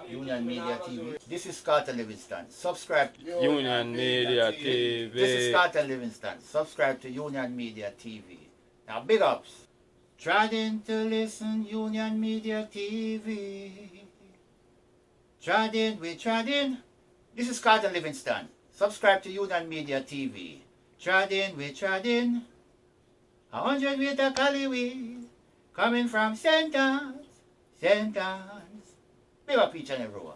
Union Media TV. This is Carlton Livingston. Subscribe. Union Media TV. This is Carlton Livingston. Subscribe to Union Media TV. Now, big ups. Trying to listen Union Media TV. Trying. This is Carlton Livingston. Subscribe to Union Media TV. Trying. 100 meter Caliwee. Coming from Sentence. Big up each and everyone.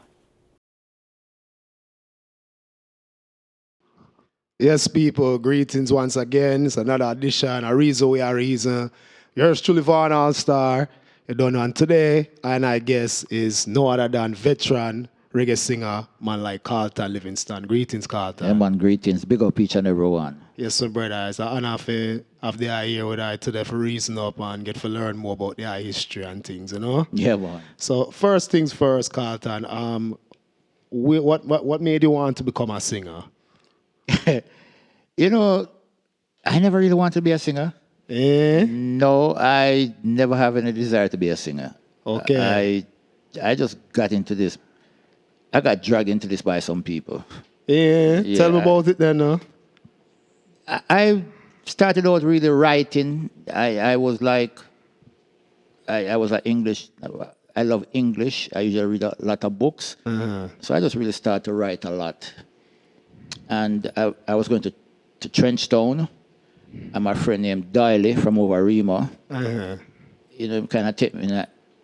Yes, people, greetings once again. It's another edition, a reason we are reason. Yours truly, Vaughn All-Star. You don't know, and today, and I guess, is no other than veteran reggae singer, man like Carlton Livingston. Greetings, Carlton. Yeah, man, greetings. Big up each and everyone. Yes, my brother. It's an honor to have the eye here with I today for reason up and get to learn more about the eye history and things, you know? Yeah, man. So, first things first, Carlton. What made you want to become a singer? You know, I never really wanted to be a singer. Eh? No, I never have any desire to be a singer. Okay. I just got into this. I got dragged into this by some people. Yeah. Tell me about it then, no? I started out really writing. I was like English. I love English. I usually read a lot of books. Uh-huh. So I just really started to write a lot. And I was going to Trenchtown, and my friend named Diley from over Remo, Uh-huh. you know, kind of take me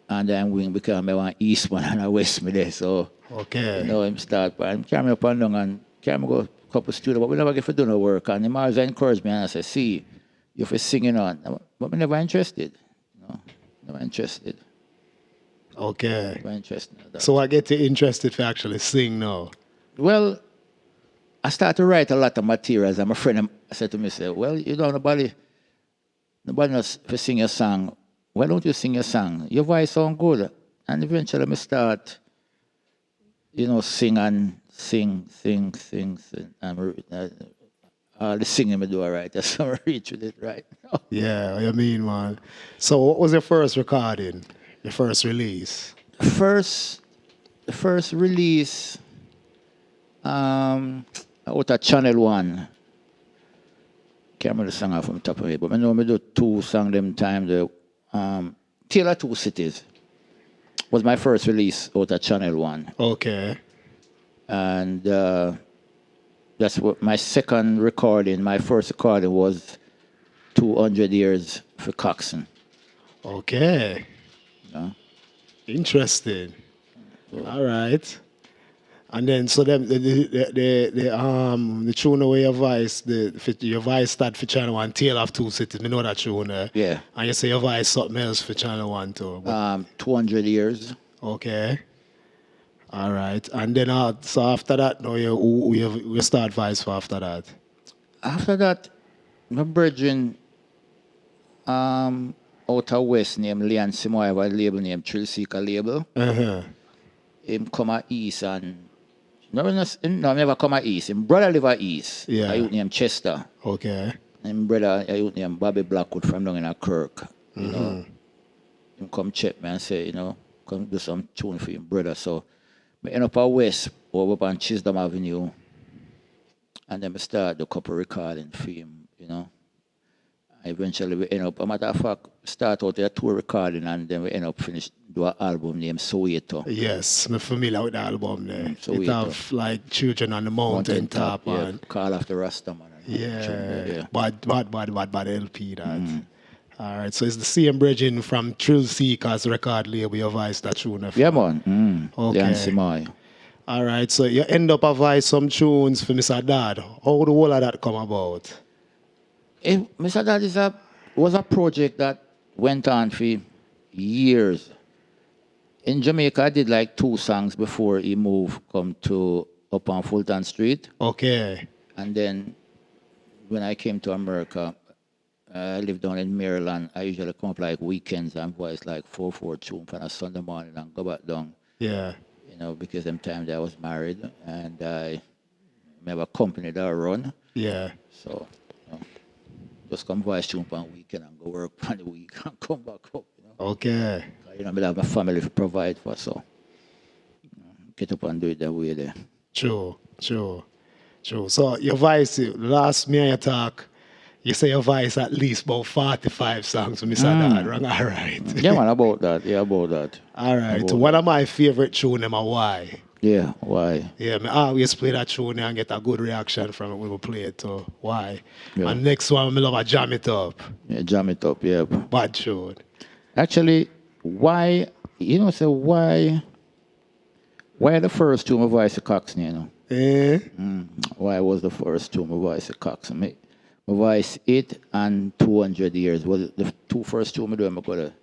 and then wing because I want Eastman and I West me there. So, Okay. you know, him start, but him carry me up and down and carry me go a couple studio, but we never get to do no work. And him always encouraged me and I said, see, you're for singing on. But me never interested. No, never interested. Okay. Never interested in that. So I get you interested to actually sing now. Well, I started to write a lot of materials, and my friend said to me, well, you know, nobody knows to sing a song. Why don't you sing a song? Your voice sounds good. And eventually I start, you know, sing. And all the singing I do all right. That's how I reach with it right now. Yeah, I mean, man. So what was your first recording? Your first release? The first release, out of Channel 1. Can't remember the song off from the top of it, but I know I do two songs them time. The Taylor Two Cities was my first release out of Channel 1. Okay. And that's what my second recording, my first recording was 200 Years for Coxsone. Okay. Yeah. Interesting. All right. And then so them the tune away your voice, your voice start for Channel 1, Tale of Two Cities. We know that tune. Yeah. And you say your voice something else for Channel 1 too. But, 200 Years. okay. All right. And then so after that, now you start voice for after that. After that, my brethren out of West named Leon Simoy have a label named Thrill Seeker label. Uh-huh. Him come at East and never come at East. Him brother live at East. Yeah. I youth named Chester. Okay. Him brother I youth named Bobby Blackwood from down in a Kirk. You know. Him come check me and say, you know, come do some tune for him brother. So I end up at West over up on Chisholm Avenue. And then I start the couple recording for him, you know. Eventually we end up, a matter of fact, start out a tour recording and then we end up finish do an album named Soweto. Yes, I'm familiar with the album there. Soweto. It have like Children on the Mountain Top. Yeah, And, Call After Rastaman. yeah. Bad LP that. All right, so it's the same bridging from Thrill Seekers record label, your voice that tune. Yeah, man. Okay. Leon Simoy. All right, so you end up advise some tunes for Mr. Dad. How the whole of that come about? Mr. Dad was a project that went on for years. In Jamaica, I did like 2 songs before he moved come to up on Fulton Street. Okay. And then when I came to America, I lived down in Maryland. I usually come up like weekends and voice like 4/4 tune for a Sunday morning and go back down. Yeah. You know, because them times I was married and I have a company that I run. Yeah. So, you know, just come voice tune on weekend and go work on the week and come back up. You know? Okay. You know, I have my family to provide for, so. get up and do it that way there. True. So your voice, last me and you talk, you say your voice at least about 45 songs for Mr. Dad, wrong? All right. Yeah, man, about that. Yeah, about that. All right. About One that. of my favorite tunes, them are Why. Yeah, why? Yeah, I always play that tune and get a good reaction from it when we play it. So Why? Yeah. And next one, I love a Jam It Up. Yeah, jam it up, yeah. Bad tune. Actually, why, you know, so why the first two my voice of Coxney, you know? Eh? Why was the first two my voice of Coxney? My voice 8 and 200 years was the two first two I do. I go to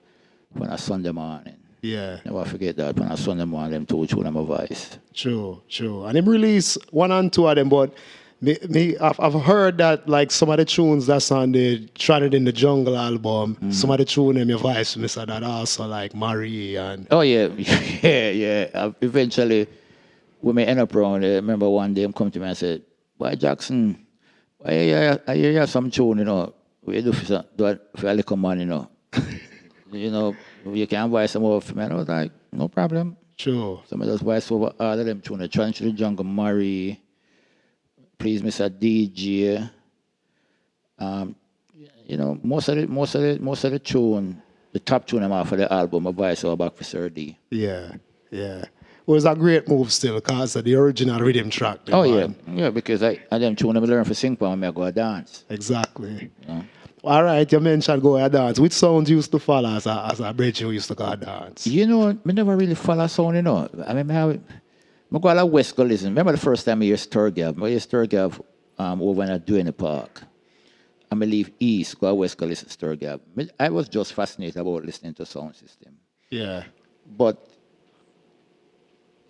on a Sunday morning. Yeah. Never forget that on a Sunday morning, them two tune my voice. True. And him release one and two of them, but I've heard that like some of the tunes that's on the Trinidad in the Jungle album, some of the tunes in your voice, Mr. That also like Marie and Oh yeah, yeah. Eventually, we may end up around there. Remember one day him come to me and said, "Why Jackson? Why you have some tune, you know? We do for a little man, you know? You know, you can voice some over for me." And I was like, "No problem." true. Some of those voice over all of them tune. The Trinidad in the Jungle, Marie, Please Mr. DJ. You know, most of the tune, the top tune I'm off of the album, my voice over back for Sir D. Yeah. It was a great move still because of the original rhythm track. Oh man. yeah, because I them tune I learn for sing for me, I go dance. Exactly. Yeah. All right, you mentioned go a dance. Which sounds you used to follow as a bridge you used to go dance? You know, me never really follow sound, you know. I mean, I go a lot West go listen. Remember the first time I hear Sturgav? I hear Sturgav over in a Duane Park. I leave East, go West go listen to Sturgav. I was just fascinated about listening to sound system. Yeah. But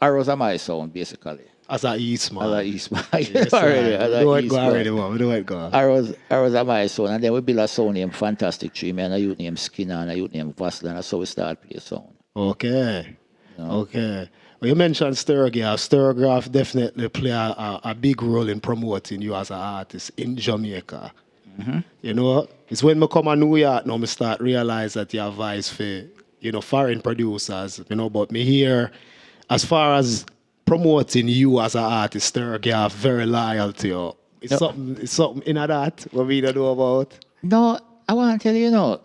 Arrows are my sound, basically. As a East man. As a East man. Yes, do it go already, man. Do it go. Arrows are my sound. And then we build a sound named Fantastic Tree, man. A youth named Skinner and a youth named Vassal. And that's how we start play sound. Okay. You know? Okay. Well, you mentioned Sturgav. Sturgav definitely play a big role in promoting you as an artist in Jamaica. Mm-hmm. You know, it's when I come to New York now, I start realize that you have voice for, you know, foreign producers. You know, but me here, as far as promoting you as an artist, Sturgav very loyal to you. It's something in that what we don't know about. No, I want to tell you, you know,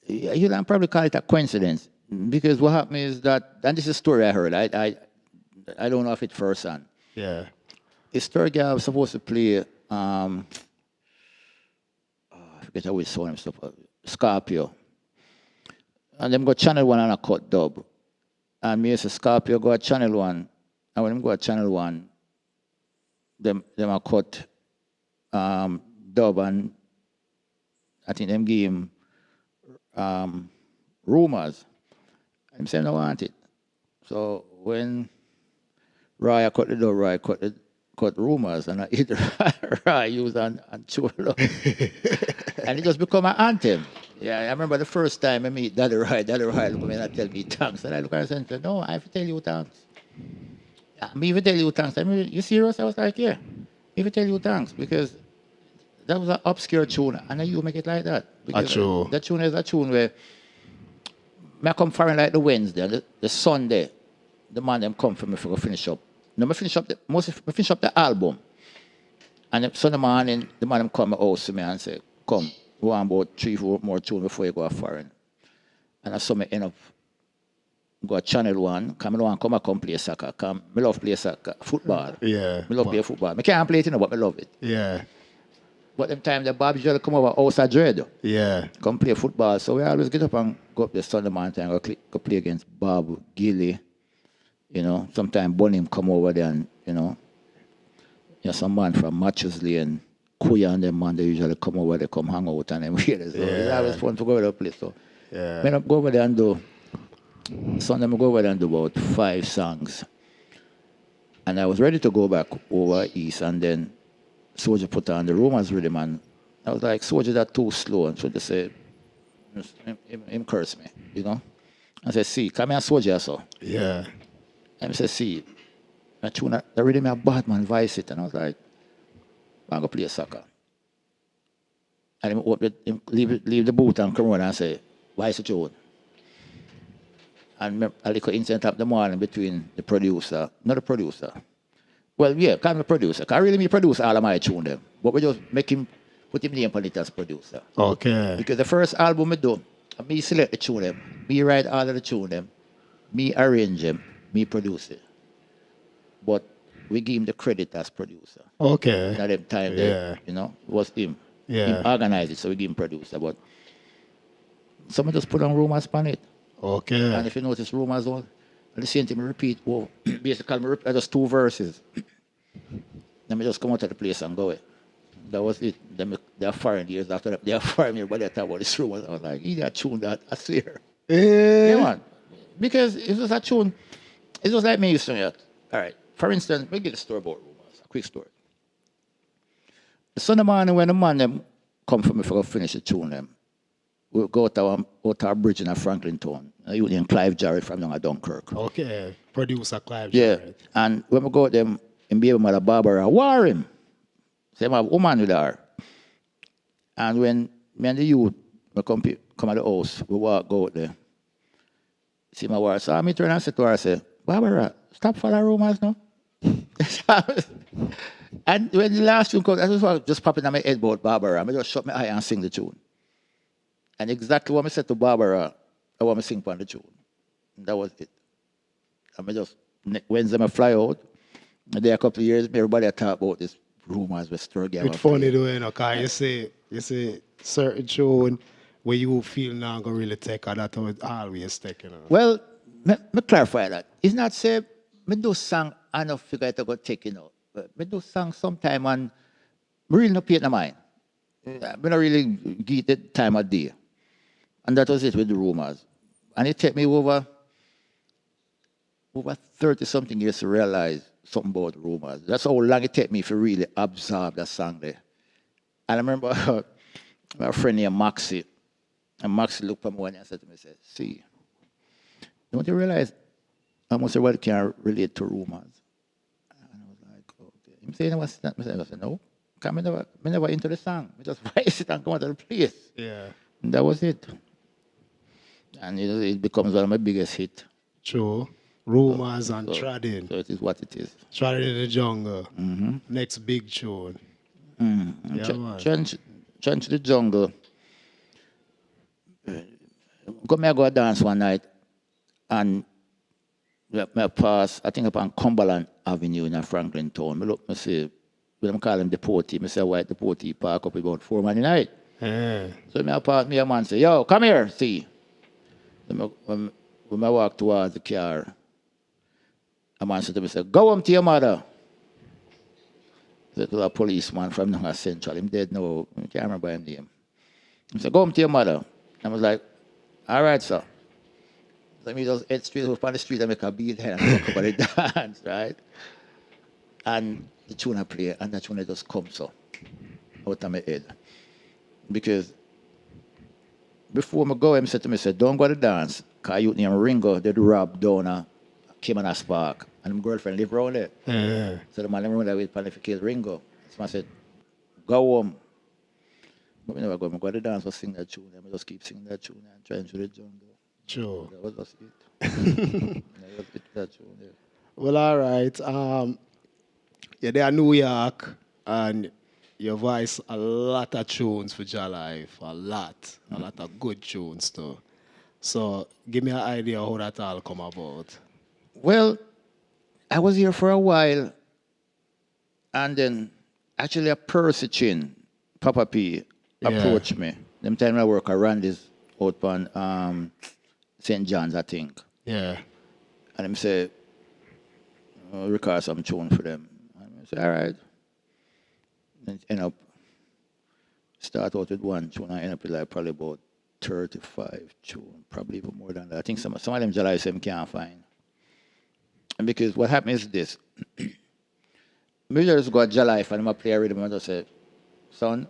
you can probably call it a coincidence. Because what happened is that, and this is a story I heard. I don't know if it's first hand. Yeah. Sturgav was supposed to play, I forget how we saw him stuff, Scorpio. And them go Channel 1 and a cut dub. And me say Scorpio go to Channel 1. And when them go to Channel 1, them a cut dub, and I think them give him Rumors. I'm saying I want it. So when Roy cut the dub, Roy cut Rumors, and I hit Roy use and Cholo. And it just become an anthem. Yeah, I remember the first time I meet Daddy Roy look at me and tell me thanks. And I look at him and say, "No, I have to tell you thanks." Yeah, me even tell you thanks. I mean, you serious? I was like, yeah. Even tell you thanks, because that was an obscure tune, and you make it like that. Because true. That tune is a tune where I come foreign like the Wednesday, the Sunday, the man them come for me to finish up. Now I finish up the album. And the Sunday morning, the man them come to my house to me and say, "Come, we want about 3-4 more tunes before you go foreign." And I saw me end up go to Channel 1, come on, come and play soccer. I love play soccer, football. Yeah. I love play football. I can't play it, you know, but I love it. Yeah. But them time the Bob usually come over House of Dread. Yeah. Come play football. So we always get up and go up the Sunday morning and go play against Bob, Gilly. You know, sometimes Bonham come over there and, you know, some man from Matches Lane, Kuya and them man, they usually come over, they come hang out and them here. So it's always fun to go to that place. So when I go over there and do, Sunday I go over there and do about 5 songs. And I was ready to go back over east, and then Soldier put on the Romans rhythm, and I was like, Soldier, that too slow. And so they said, him curse me, you know. I said, see, come here, Soldier, so. Yeah. And I said, see, I tune the rhythm a bad man voice it. And I was like, I'm going to play soccer. And him leave the boot and come around and say, voice the tune. And a little incident up the morning between the producer, not the producer. Well, yeah, kind of a producer. I really me produce all of my tune them. But we just make him, put him name on it as producer. Okay. Because the first album I do, me select the tune them, me write all of the tune them, me arrange them, me produce it. But we give him the credit as producer. Okay. At that time, Yeah. it was him. Yeah. Him organized it, so we give him producer. But someone just put on rumors on it. Okay. And if you notice rumors on, at the same time, I repeat, well, basically, I just 2 verses. Then I just come out of the place and go away. That was it. Then they are foreign years after that. They are foreign years, but they talk about this rumors. I was like, you got tune that, I swear. Yeah, man. Because it was a tune, it was like me used to it. All right. For instance, we get a story about rumors, a quick story. The Sunday morning when the man them come for me for to finish the tune them, we go to our bridge in Franklin Town. You named Clive Jarrett from down at Dunkirk. Okay. Producer Clive Yeah. Jarrett. And when we go them, and baby mother Barbara war him. Say my woman with her. And when me and the youth we come at the house, we go out there. See my wife. So I turn and say to her, I say, Barbara, stop following rumors now. And when the last tune comes, I just popping in my head about Barbara. I just shut my eye and sing the tune. And exactly what I said to Barbara, I want to sing on the tune. And that was it. And I just, Wednesday I fly out. And there a couple of years, everybody talk about this rumors with stir game. It's funny though, you know, because you say certain tune where you feel now going to really take, or that how it always take, you know. Well, me clarify that. It's not say, me do song, I don't figure it go take, you know. But me do song sometime and me really not pay it no mind. Me not really give the time of day. And that was it with the rumors. And it took me over 30-something years to realize something about the rumors. That's how long it took me to really absorb that song there. And I remember my friend named Maxie. And Maxie looked at me and said to me, see, don't you realize almost everybody can relate to rumors? And I was like, okay. He said, what's that? I said, no. Because I never into the song. I just voice it and come out of the place. Yeah. And that was it. And it becomes one of my biggest hits. True. Rumors and Trading. So it is what it is. Trading in the Jungle. Mm-hmm. Next big tune. Mm-hmm. Yeah, man. Change the Jungle. Go dance one night and I pass, I think upon Cumberland Avenue in Franklin Town. I look, I say, when I call him Deportee, I say, white Deportee park up about 4 man in the night. Yeah. So I pass me a man say, yo, come here, see. When I walk towards the car, a man said to me, say, go home to your mother. That was a policeman from Nanga Central. Him dead now. I can't remember his name. He said, go home to your mother. I was like, all right, sir. So me just head straight up on the street and make a beat head and talk about the dance, right? And the tune I play, and that tune just comes so out of my head. Because before I go, he said to me, don't go to dance, because you named Ringo, they'd rob down came on a spark. And my girlfriend lived around there. Yeah. So the man around there with planification Ringo. So I said, go home. But I never go. I go to dance, I sing that tune. I just keep singing that tune and trying to the jungle. True. That was just it. That tune, yeah. Well, all right. You're there in New York, and you voice a lot of tunes for your life. A lot of good tunes too. So give me an idea how that all come about. Well, I was here for a while, and then actually a Percy Chin, Papa P, approached me. Them time I work around this out on St. John's, I think. Yeah. And him say, record some tune for them. And I say, all right. And end up, start out with one tune and end up with like probably about 35 tune, probably even more than that. I think some of them July say can't find. And because what happens is this. Me just go to life and I play a rhythm and just say, son,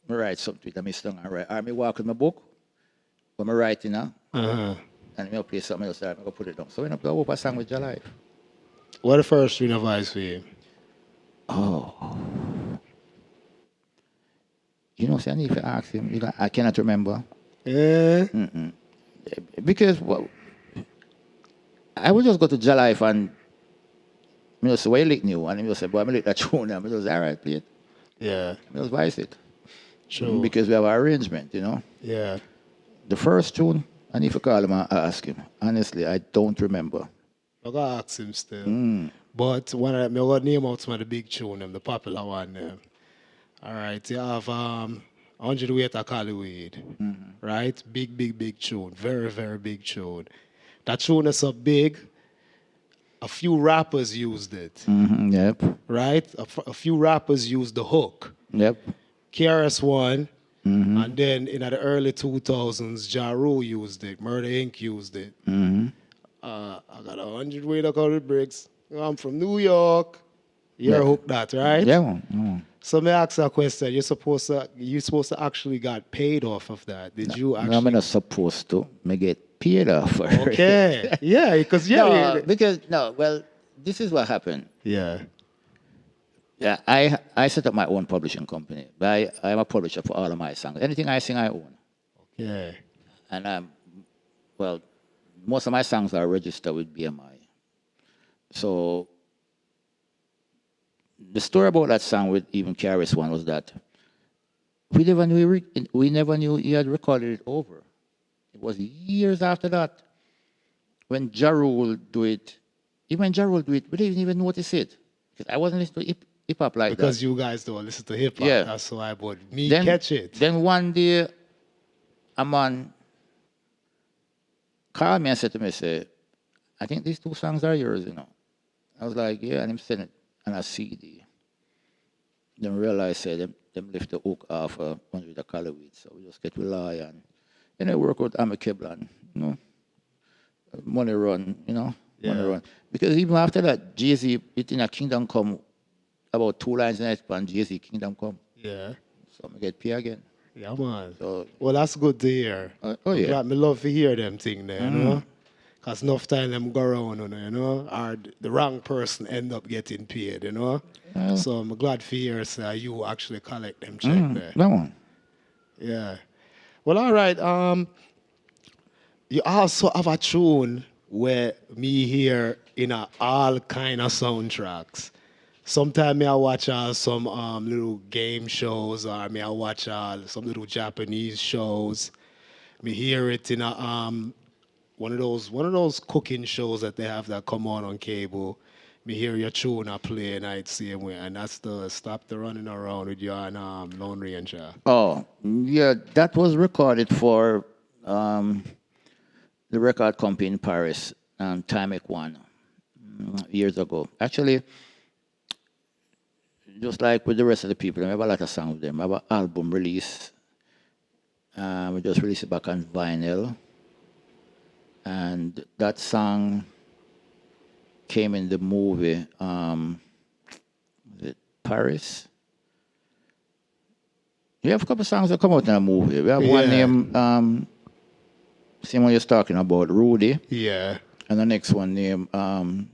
I write something with me song and write. Or I walk with my book, but I write, you know. Uh-huh. And I play something else, I go put it down. So I play a song with your life. What the first tune of voice for you? Oh. You know, see, I need to ask him. I cannot remember. Yeah. Because well, I would just go to Jalife and you know, say, "Why you lick new?" And he just say, "Boy, I lick that tune." And I just all right, play it. Yeah. I just vice it. True. Because we have an arrangement, you know. Yeah. The first tune, and if you call him and ask him, honestly, I don't remember. I gotta ask him still. But one of them, I gotta name out some of the big tune, them, the popular one. Them. All right, you have 100 Weight of Hollywood, right? Big, big, big tune. Very, very big tune. That tune is so big, a few rappers used it, Yep. right? A few rappers used the hook. Yep. KRS-One, and then in the early 2000s, Ja Rule used it. Murder Inc. used it. I got 100 Weight of Hollywood bricks. I'm from New York. You're hooked that, right? Yeah, man. So me ask you a question. You supposed to actually got paid off of that. Did you No, I'm actually? not supposed to. Me get paid off for it. Okay. Yeah, because No, because well, this is what happened. yeah. Yeah, I set up my own publishing company. But I'm a publisher for all of my songs. Anything I sing, I own. Yeah. And well, most of my songs are registered with BMI. So the story about that song with even KRS-One was that we never knew he had recorded it over. It was years after that when Ja Rule do it. Even when Ja Rule do it, we didn't even notice it. Because I wasn't listening to hip hop like Because that. you guys don't listen to hip hop. Yeah. That's why, but me Then, catch it. Then one day, a man called me and said to me, say, "I think these two songs are yours, you know." I was like, "Yeah," and him sent it on a CD. Then realized, say, them lift the hook off 100 of Hollywood. So we just get with lawyer and work out amicable and, you know, money run, you know, money run. Because even after that, Jay-Z, it in a Kingdom Come, about 2 lines in it, and Jay-Z Kingdom Come. Yeah. So I get paid again. Yeah, man. So, Well, that's good to hear. yeah. Me love to hear them thing there, you know? Because enough time them go around, you know, or the wrong person end up getting paid, you know? So I'm glad for hear you actually collect them check there. That one. Yeah. Well, all right. You also have a tune where me hear in all kind of soundtracks. Sometimes I watch some little game shows, or I watch some little Japanese shows. Me hear it in a one of those cooking shows that they have that come on cable. Me hear your tune I play and I same way, and that's the Stop the Running Around with you and Lone Ranger. Oh, yeah, that was recorded for the record company in Paris, Timex One, years ago. Actually, just like with the rest of the people, I have a lot of songs with them. I have an album release. We just released it back on vinyl. And that song came in the movie, was it Paris? We have a couple of songs that come out in a movie. We have one named, same one you're talking about, Rudy. Yeah. And the next one named, I can't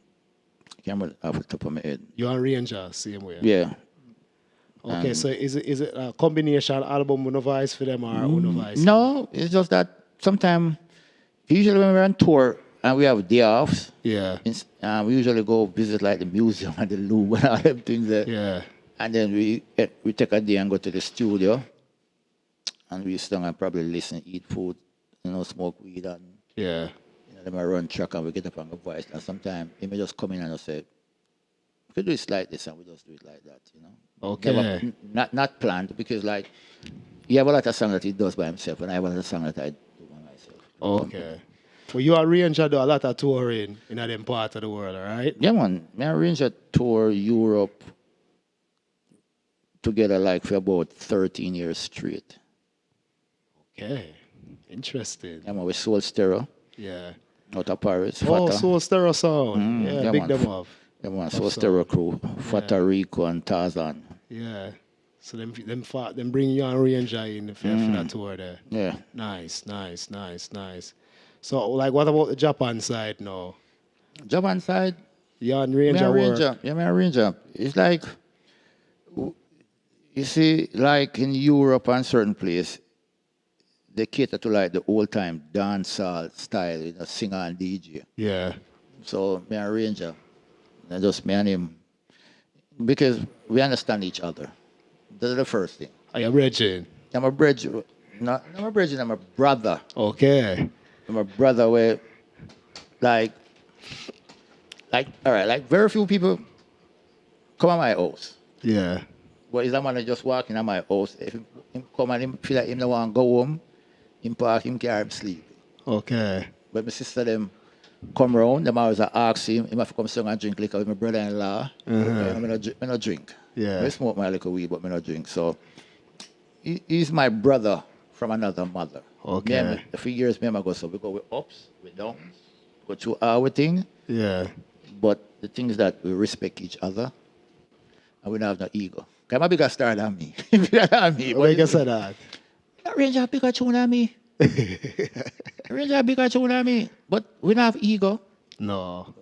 remember off the top of my head. You and Ranger, same way. Yeah. Okay, so is it a combination album with no voice for them or with no voice? No, it's just that sometimes, usually when we're on tour and we have day offs, Yeah. we usually go visit like the museum and the Louvre and all them things there. Yeah. And then we take a day and go to the studio and we sit down and probably listen, eat food, you know, smoke weed and Yeah. you know, then I run track and we get up on the voice. And sometimes he may just come in and just say, "We could do it like this," and we just do it like that, you know. Okay. Not planned, because like he have a lot of songs that he does by himself and I have a lot of songs that I do by myself. Okay. Well, you and Ranger do a lot of touring in them part of the world, all right? Yeah, man. Me and Ranger tour Europe together like for about 13 years straight. Okay. Interesting. Yeah, man, with Soul Stereo Yeah. out of Paris. Oh, Fata. Soul Stereo Sound. Yeah, yeah, big man. them up. Yeah, man, Soul Stereo crew. Fata Rico and Tarzan. Yeah. So them bring you and Ranger in for that tour there. Yeah. Nice. So, like, what about the Japan side now? Japan side, You and me Ranger and work? Ranger. Yeah, me and Ranger. It's like, you see, like in Europe and certain place, they cater to like the old time dancehall style, you know, singer and DJ. Yeah. So me and arranger, and just me and him, because we understand each other. That's the first thing. Are you bridging? I'm a bridge, not I'm a bridge, I'm a brother. Okay. I'm a brother where, like, all right, like very few people come at my house. Yeah. But is a man that just walking at my house. If him come and him feel like him don't want to go home, him park him car, him sleep. Okay. But my sister them come round, them always ask him have to come sing and drink liquor with my brother-in-law. I not drink. Yeah. I smoke my liquor weed, but I not drink. So he's my brother from another mother. Okay. A few years, me and my go, so we go with ups, with downs, go through our thing. Yeah. But the thing is that we respect each other and we don't have no ego. I'm a bigger star than me. Bigger than me. Like I said that. Ranger bigger tune than me. Ranger bigger tune than me. But we don't have ego. No.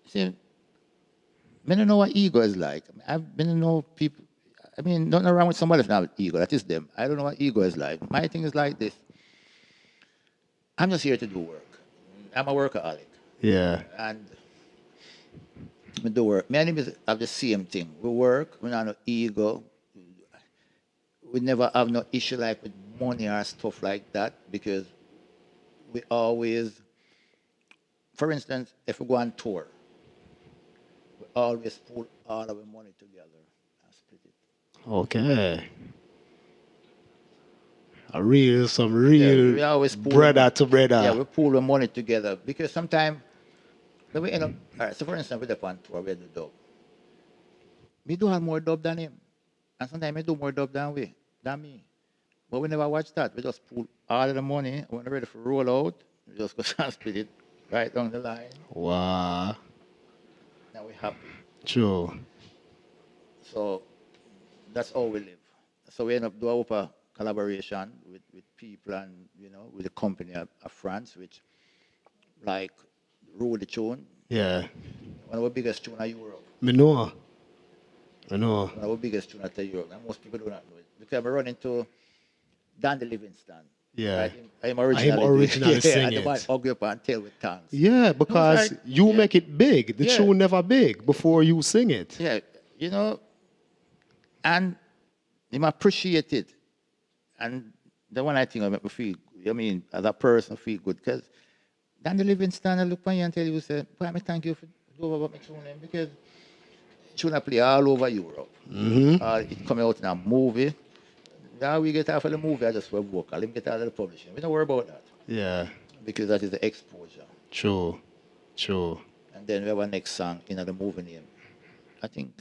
See, I don't know what ego is like. I've been to know people. I mean, nothing wrong with somebody if not have ego. That is them. I don't know what ego is like. My thing is like this. I'm just here to do work. I'm a workaholic. Yeah. And we do work. Me and him have the same thing. We work, we don't have no ego. We never have no issue like with money or stuff like that because we always, for instance, if we go on tour, we always pull all of our money together and split it. Okay. Some Yeah, real we always pull brother to brother. Yeah, we pull the money together because sometimes when we end up, all right, so for instance, with the on tour, we do dub. We do have more dub than him. And sometimes we do more dub than me. But we never watch that. We just pull all of the money. When we're ready for roll out, we just go and split it right down the line. Wow. Now we're happy. True. So that's how we live. So we end up doing a collaboration with people and, you know, with the company of France, which like rule the tune. Yeah. One of the biggest tune in Europe. Me know. One of the biggest tune in Europe. And most people do not know it. Because I run into Dandy Livingston. Yeah. Right? I'm originally singing and the man it. hug you up and tell with tongues. Yeah, because like, you make it big. The Yeah. tune never big before you sing it. Yeah, you know, and him appreciate it. And the one I think I make me feel, I mean, as a person, feel good. Because Dandy Livingston, I look at you and tell you, say, boy, I thank you for doing what me tune in because tune I play all over Europe. It come out in a movie. Now we get out of the movie, I just wear vocal. Him get out of the publishing. We don't worry about that. Yeah. Because that is the exposure. True. True. And then we have our next song in the movie name. I think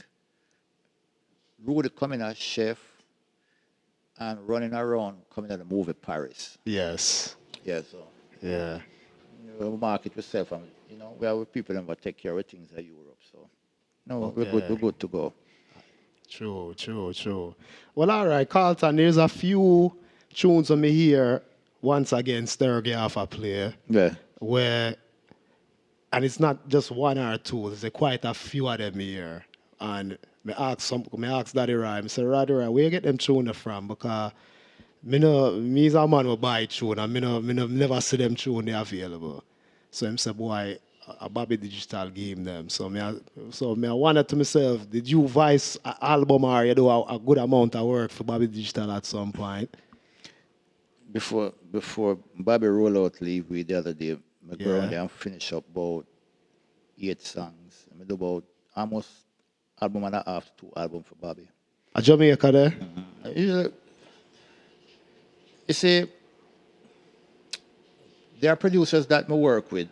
Rudy coming as chef and running around coming at the movie Paris. Yes. Yeah, so Yeah. we market yourself and you know, we have people that take care of things in Europe. So no, Okay. we're good to go. True, true, true. Well, all right, Carlton, there's a few tunes on me here, once again, Sturgey off a play, Yeah. where, and it's not just one or two, there's quite a few of them here. And me ask Daddy Ryan, I say, Daddy Ryan, where you get them tunes from? Because me is a man who buy tune, and me never see them tune they available. So him say, boy, a Bobby Digital game them. So me I wonder to myself, did you voice an album or you do a good amount of work for Bobby Digital at some point? Before Bobby roll out leave we the other day, I go around there and finish up about 8 songs. I do about almost album and a half to 2 albums for Bobby. A Jamaica there? You see, there are producers that I work with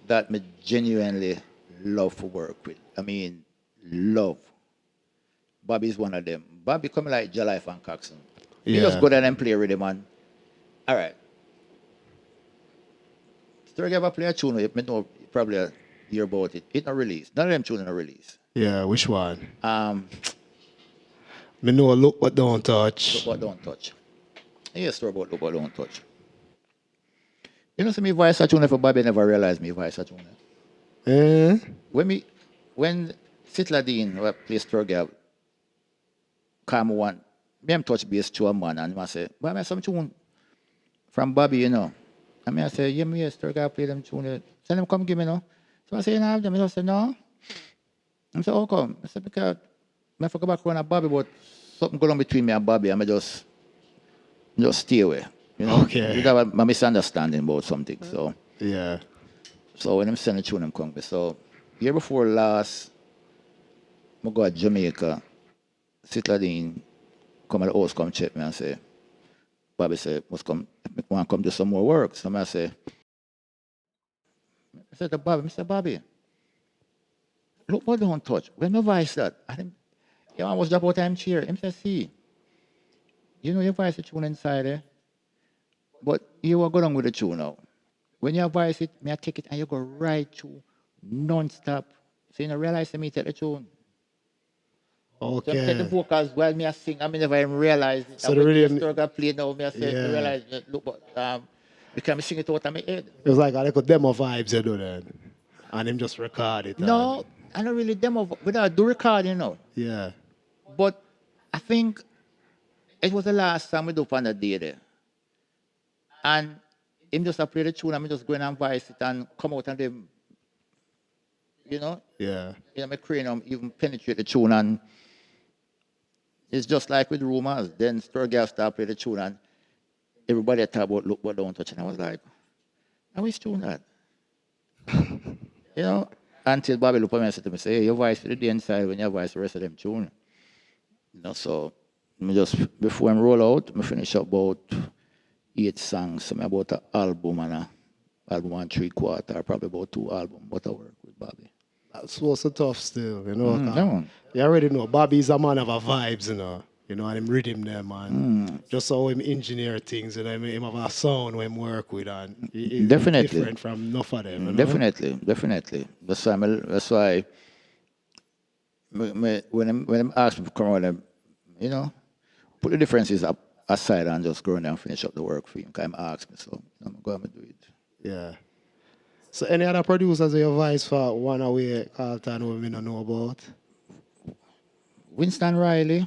that I genuinely love to work with. I mean, love. Bobby is one of them. Bobby come like Jalife and Coxon. You just go there and play with him, man. All right. Still ever play a tune, you know probably hear about it. It's not released. None of them tunes are released. Yeah, which one? Me know Look But Don't Touch. Look But Don't Touch. Yes, story about Look But Don't Touch. You know, see me voice a tune for Bobby never realized me voice a tune. Eh? When Sitla Dean play Sturgey, come one, me touch bass to a man and I say, why am I some tune? from Bobby, you know. I mean, I said, yeah, me, yes, I play them tune. Send them come give me, no. So I said, you know, have them. I said, no. I said, how come? I said, because I forgot about going to Bobby, but something going on between me and Bobby, and I just stay away. You know, Okay. you have a misunderstanding about something. Yeah. So when I'm sending the tune, I'm coming. So year before last, I go to Jamaica, Citadine, come at the house, come check me and say, Bobby said, must come, want to come do some more work. So I said to Bobby, Mr. Bobby, look what don't touch. When my voice that, I think, yeah, I was just about time cheer. Him said, see, you know your voice is tune inside there, but you are going with the tune now. When you voice it, me I take it and you go right through, non-stop. So you know, realize me take the tune. So I take the Okay. vocals while me I sing. I mean, never even realize it. So And the when me rhythm, start to play now, me I say, yeah. realize that, look, but because I sing it out of my head. It was like a little demo vibes you do then. And him just record it. No, I don't really demo without do recording, you know. Yeah. But I think it was the last time we do on that day there. And him just play the tune and me just go in and voice it and come out and them, you know, Yeah. my cranium even penetrate the tune and it's just like with rumors. Then Sturgill start play the tune and everybody talk about look what don't touch. And I was like, I wish tune that. You know, until Bobby looked at me and said to me, say, hey, your voice for the day inside when your voice the rest of them tune. You know, so me just before I roll out, I finish up about 8 songs, so about an album and a album and 3/4, probably about 2 albums, but I work with Bobby. That's what's so tough still, you know. Yeah, man. You already know Bobby's a man of a vibes, you know. You know, and him rhythm them, man. Just how him engineer things, you know, him have a sound when him work with, and it's Definitely. different from enough of them, you know? Definitely. That's why when I'm asked me to come around, you know, put the differences up aside and just go in there and finish up the work for him. Because him asked me, so I'm going to do it. Yeah. So any other producers of your voice for One Away, Carlton, we don't know about? Winston Riley.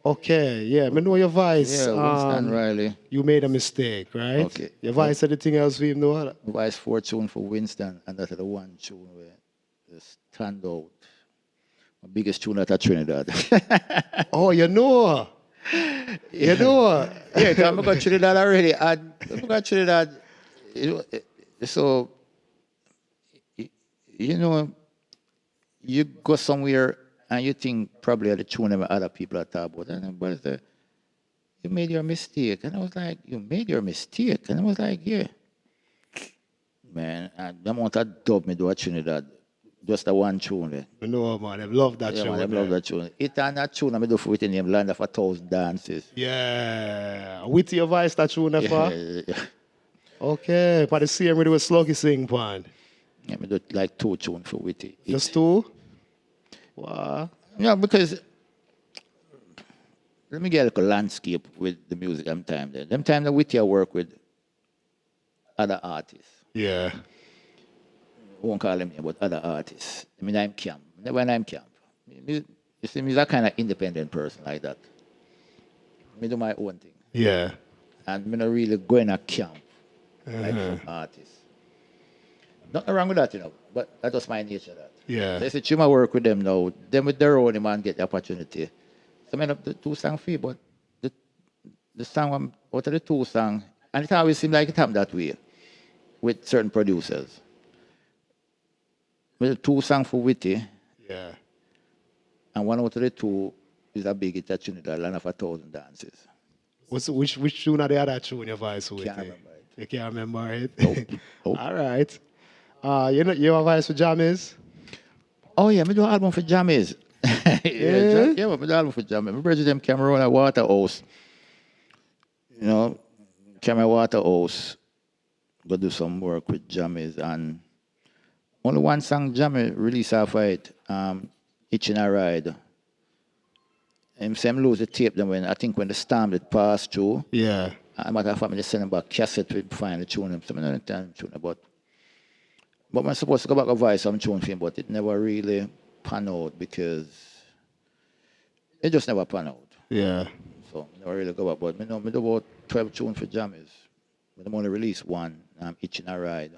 Okay, yeah, me know your voice. Yeah, Winston Riley. You made a mistake, right? Okay. Your voice said anything else for him, no? Voice 4 tune for Winston, and that's the one tune where the stand out. My biggest tune at Trinidad. Oh, you know. You know. Yeah, I'm going to Trinidad already. I'm going to Trinidad. So, you know, you go somewhere and you think probably the tune that other people are talking about. And everybody said, you made your mistake. And I was like, you made your mistake? And I was like, yeah. Man, and the amount of dub me do at Trinidad, just the one tune there. You know, man, I love that Yeah, tune. man, I love that tune. It and that tune I do for within him, Land of 1,000 Dances. Yeah. With your voice, that tune, Yeah, yeah. Okay, but the same with Sluggy sing, pan. yeah, I do like 2 tunes for Witty. Just 2? Wow. Yeah, because let me get like a landscape with the music I'm time there. Them time that Witty I work with other artists. Yeah. I won't call them here, but other artists. I mean, I'm camp. Never I'm camp. You see, me that kind of independent person like that. Me do my own thing. Yeah. And me not really go in a camp like some artists. Nothing wrong with that, you know, but that was my nature. That. Yeah. So I said, I work with them now. Them with their own, man, get the opportunity. So I end up the 2 song free, but the song, out of the 2 songs, and it always seemed like it happened that way with certain producers. With the 2 songs for Witty, Yeah. and one out of the 2 is a big hit at Trinidad, Land of 1,000 Dances. Which tune are the other tune your voice with? Can't remember it. You can't remember it? Nope. All right. You know your voice for Jammies? Oh, yeah, me do an album for Jammies. Yeah, me do an album for Jammies. Me bridge them Cameroon at Waterhouse. You know, Cameroon Waterhouse. Go do some work with Jammies. And only one song Jammy release off it, Itching a Ride. And Sam lose the tape then when I think when the storm that passed through. Yeah. I might have family send them back cassette with final tune them. So I don't know tune about. But I'm supposed to go back a voice some tune for him, but it never really pan out because it just never pan out. Yeah. So I never really go back. But I know me do about 12 tunes for Jammies. but I'm only release one. I'm itching a ride.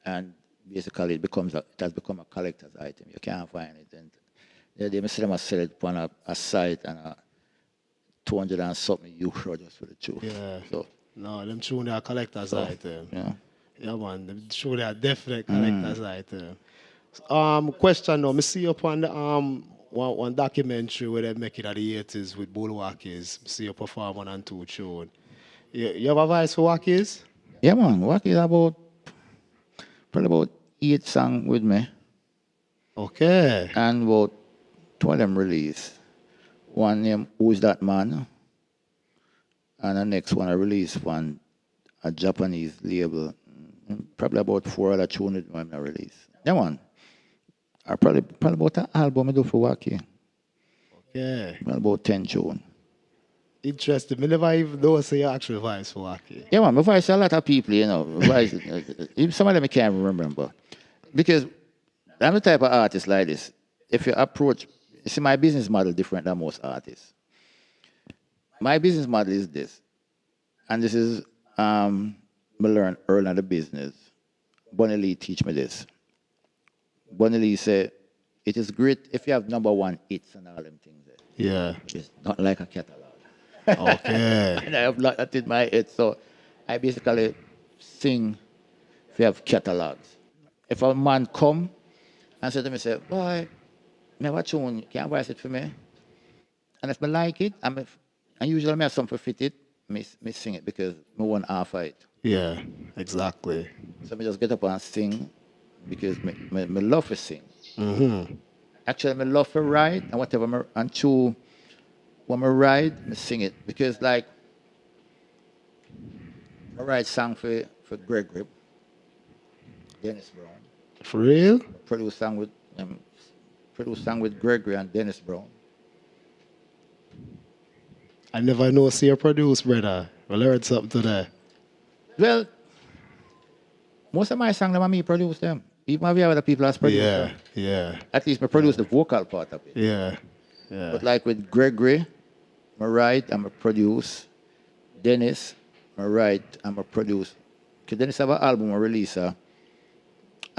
And basically it has become a collector's item. You can't find it. And they say them sell it on a site and 200 and something euro just for the truth. Yeah. So No, them truly are collector's item. yeah. Yeah, man. Them truly are definite collector's item. Question now. Me see up on the one documentary where they make it at the 80s with Bullwalkies. See you perform 1 and 2 tune. You have a voice for Walkies? Yeah, man. What is probably about 8 songs with me. Okay. And about 2 of them released. One named Who's That Man? And the next one I released on a Japanese label. Probably about 4 other tunes when I released. Yeah, man. Or probably about an album I do for Wacky. Okay. Well, about 10 tunes. Interesting. Me never even know say your actual voice for Wacky. Yeah, man. My voice a lot of people, you know. Voice, some of them I can't remember. Because I'm the type of artist like this. If you approach, you see, my business model different than most artists. My business model is this. And this is, I learned early in the business. Bunny Lee teach me this. Bunny Lee said, it is great if you have #1 hits and all them things there. Yeah. It's not like a catalog. Okay. And I have lot that in my head. So I basically sing if you have catalogs. If a man come and say to me, say, boy, me what tune, can you voice it for me? And if I like it, and usually I have something to fit it, me sing it because I want half of it. Yeah, exactly. So I just get up and sing because me love to sing. Mm-hmm. Actually, I love to write and whatever, and chew when I ride, I sing it. Because like, I write song for Gregory, Dennis Brown. For real? Produce song with Gregory and Dennis Brown. I never know see you produce, brother. I learned something today. Well, most of my songs, me produce them. Even if you have other people as produce Yeah, them. yeah, At least I produce the vocal part of it. yeah, yeah. But like with Gregory, I write and I produce. Dennis, I write and I produce. Because Dennis have an album I release in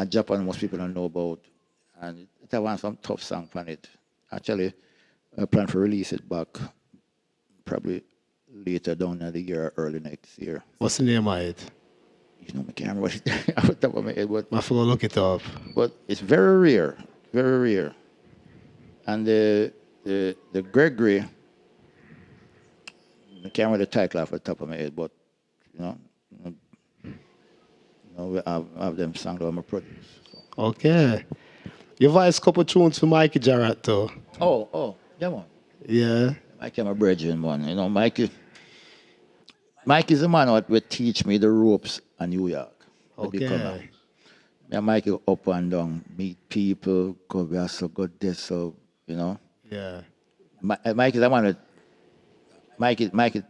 Japan most people don't know about. And it has some tough songs on it. Actually, I plan to release it back probably later down in the year, early next year. What's the name of it? You know, I can't remember what it off the top of my head, but I forgot to look it up. But it's very rare, very rare. And the Gregory, I can't remember the title off the top of my head, but you know, I have them songs that I'm a produce. So. Okay. You voice a couple tunes for Mikey Jarrett too. Oh, yeah, man. Yeah. Mikey, I'm a brethren, man. You know, Mikey is the man who will teach me the ropes in New York. Okay. Yeah, Mikey go up and down, meet people, go there, so go there, so, you know. Yeah. Mikey is the man Mikey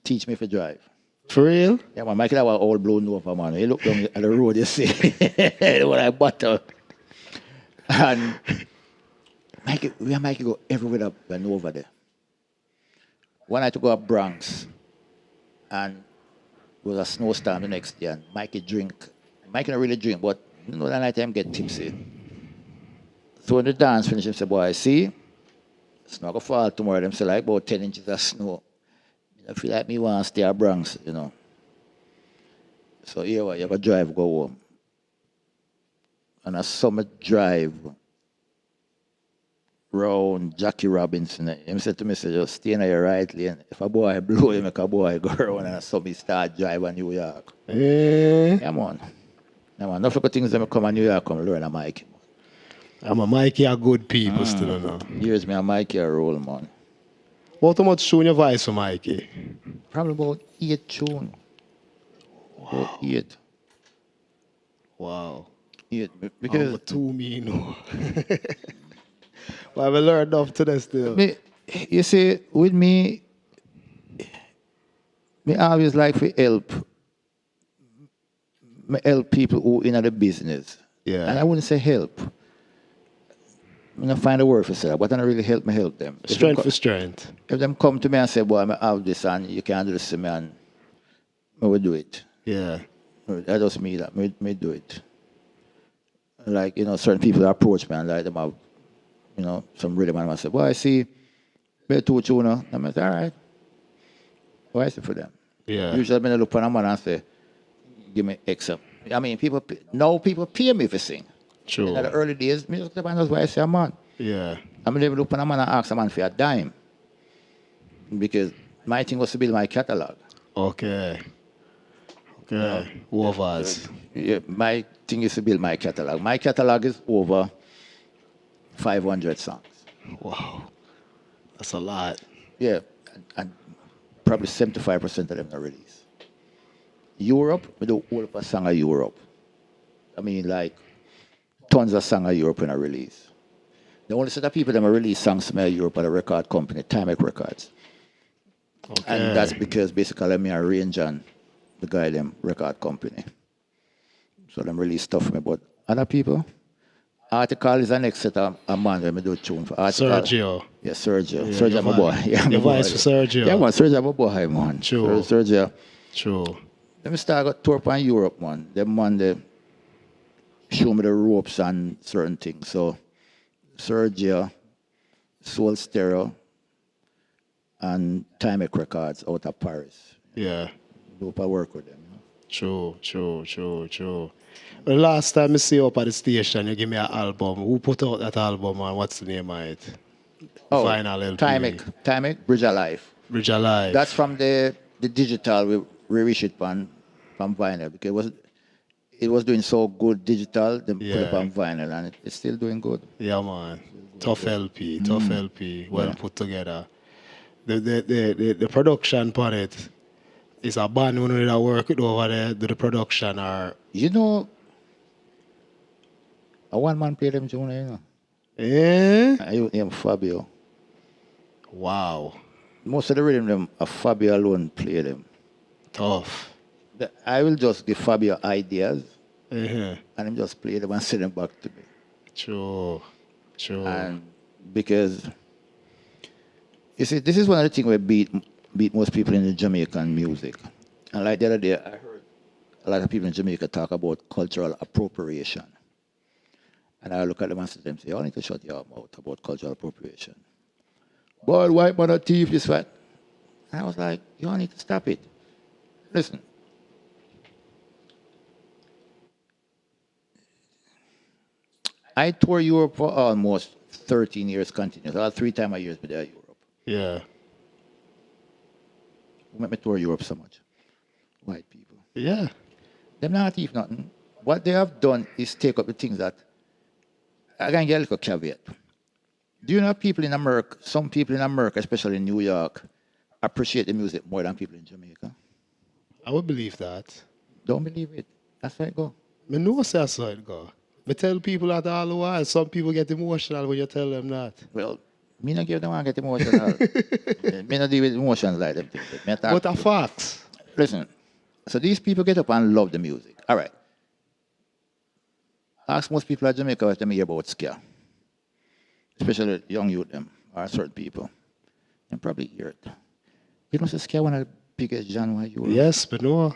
teach me to drive. For real? Yeah, man, Mikey that was all blown over, man. He looked down at the road, you see, when I battle. And Mikey go everywhere up and over there. One night to go up Bronx, and it was a snowstorm the next day, and Mikey drink. Mikey don't really drink, but you know that night time get tipsy. So when the dance finished, he said, boy, see, it's not going to fall tomorrow. Them say like about 10 inches of snow. I feel like me want to stay at Bronx, you know. So here you go drive, go home. And a summer drive round Jackie Robinson. He said to me, say, just stay in your right lane. If a boy blow you, make a boy go around and so me start driving New York. Yeah, man. Yeah, man. Enough of the things that come to New York, come learn a Mikey. I'm a Mikey are good people still now. Years me a Mikey a roll, man. What much tune your voice for Mikey? Probably about 8 tune. Wow. About 8. Wow. 8. Because But two me, you know. Well, I learned enough today still. you see, with me always like to help. Me help people who in the business. Yeah. And I wouldn't say help. I'm not find a word for say, but I don't really help them. Strength for strength. If them come to me and say, boy, I have this and you can't do this to me, and I would do it. Yeah. That just me that me do it. Like, certain people approach me and like them have, some rhythm and I say, well, I see me two tuner. And I say, all right. What I say for them? Yeah. Usually I look at a man and say, give me X up. I mean, people pay me for sing. True. In the early days, me just that's why I say a man. Yeah. I mean, look at a man and ask a man for a dime. Because my thing was to build my catalog. Okay. Okay. Overs. Yeah, my thing is to build my catalog. My catalog is over 500 songs. Wow. That's a lot. Yeah, and probably 75% of them are released. Europe, we do all of a song of Europe. I mean, like, tons of songs of Europe in a release. The only set of people that release songs from Europe are the record company, Timex Records. Okay. And that's because basically me arrange and the guy them record company. So them release stuff for me. But other people, Article is the next set of a man when we do tune for Article. Sergio. Yeah, Sergio. Yeah, Sergio, my boy. Yeah, my your boy. voice for Sergio. Yeah, man, Sergio, my boy, man. True. Sergio. True. Let me start a tour in Europe, man. Them man, they show me the ropes and certain things. So, Sergio, Soul Stereo, and Timex Records out of Paris. Yeah. Hope I work with them. True. The last time I see you up at the station, you give me an album. Who put out that album and what's the name of it? Vinyl LP. Timex, Bridge of Life. Bridge Alive. That's from the digital. We reached it from vinyl because it was doing so good digital. They put it on vinyl and it's still doing good. Yeah, man. Tough LP. Well put together. The production on it is a band when they work it over there, do the production or... A one-man play them tune, Eh? I name Fabio. Wow. Most of the rhythm them, Fabio alone play them. Tough. I will just give Fabio ideas Uh-huh. and him just play them and send them back to me. True. And because, you see, this is one of the things we beat most people in the Jamaican music. And like the other day, I heard a lot of people in Jamaica talk about cultural appropriation. And I look at them and say, you all need to shut your mouth about cultural appropriation. Boy, white man or thief, this what? And I was like, you all need to stop it. Listen. I toured Europe for almost 13 years continuous. I had 3 times a year with Europe. Yeah. Who make me tour Europe so much? White people. Yeah. Them not thief nothing. What they have done is take up the things that I can get a little caveat. Do you know people in America, some people in America, especially in New York, appreciate the music more than people in Jamaica? I would believe that. Don't believe it. That's how it go. I know that's how it go. I tell people that all the while. Some people get emotional when you tell them that. Well, me not give them one get emotional. Me not deal with emotions like them. But a facts. Listen, so these people get up and love the music. All right. Ask most people at Jamaica what they hear about ska. Especially young youth them, or certain people. They probably hear it. You know, ska one of the biggest genres you Yes, but no.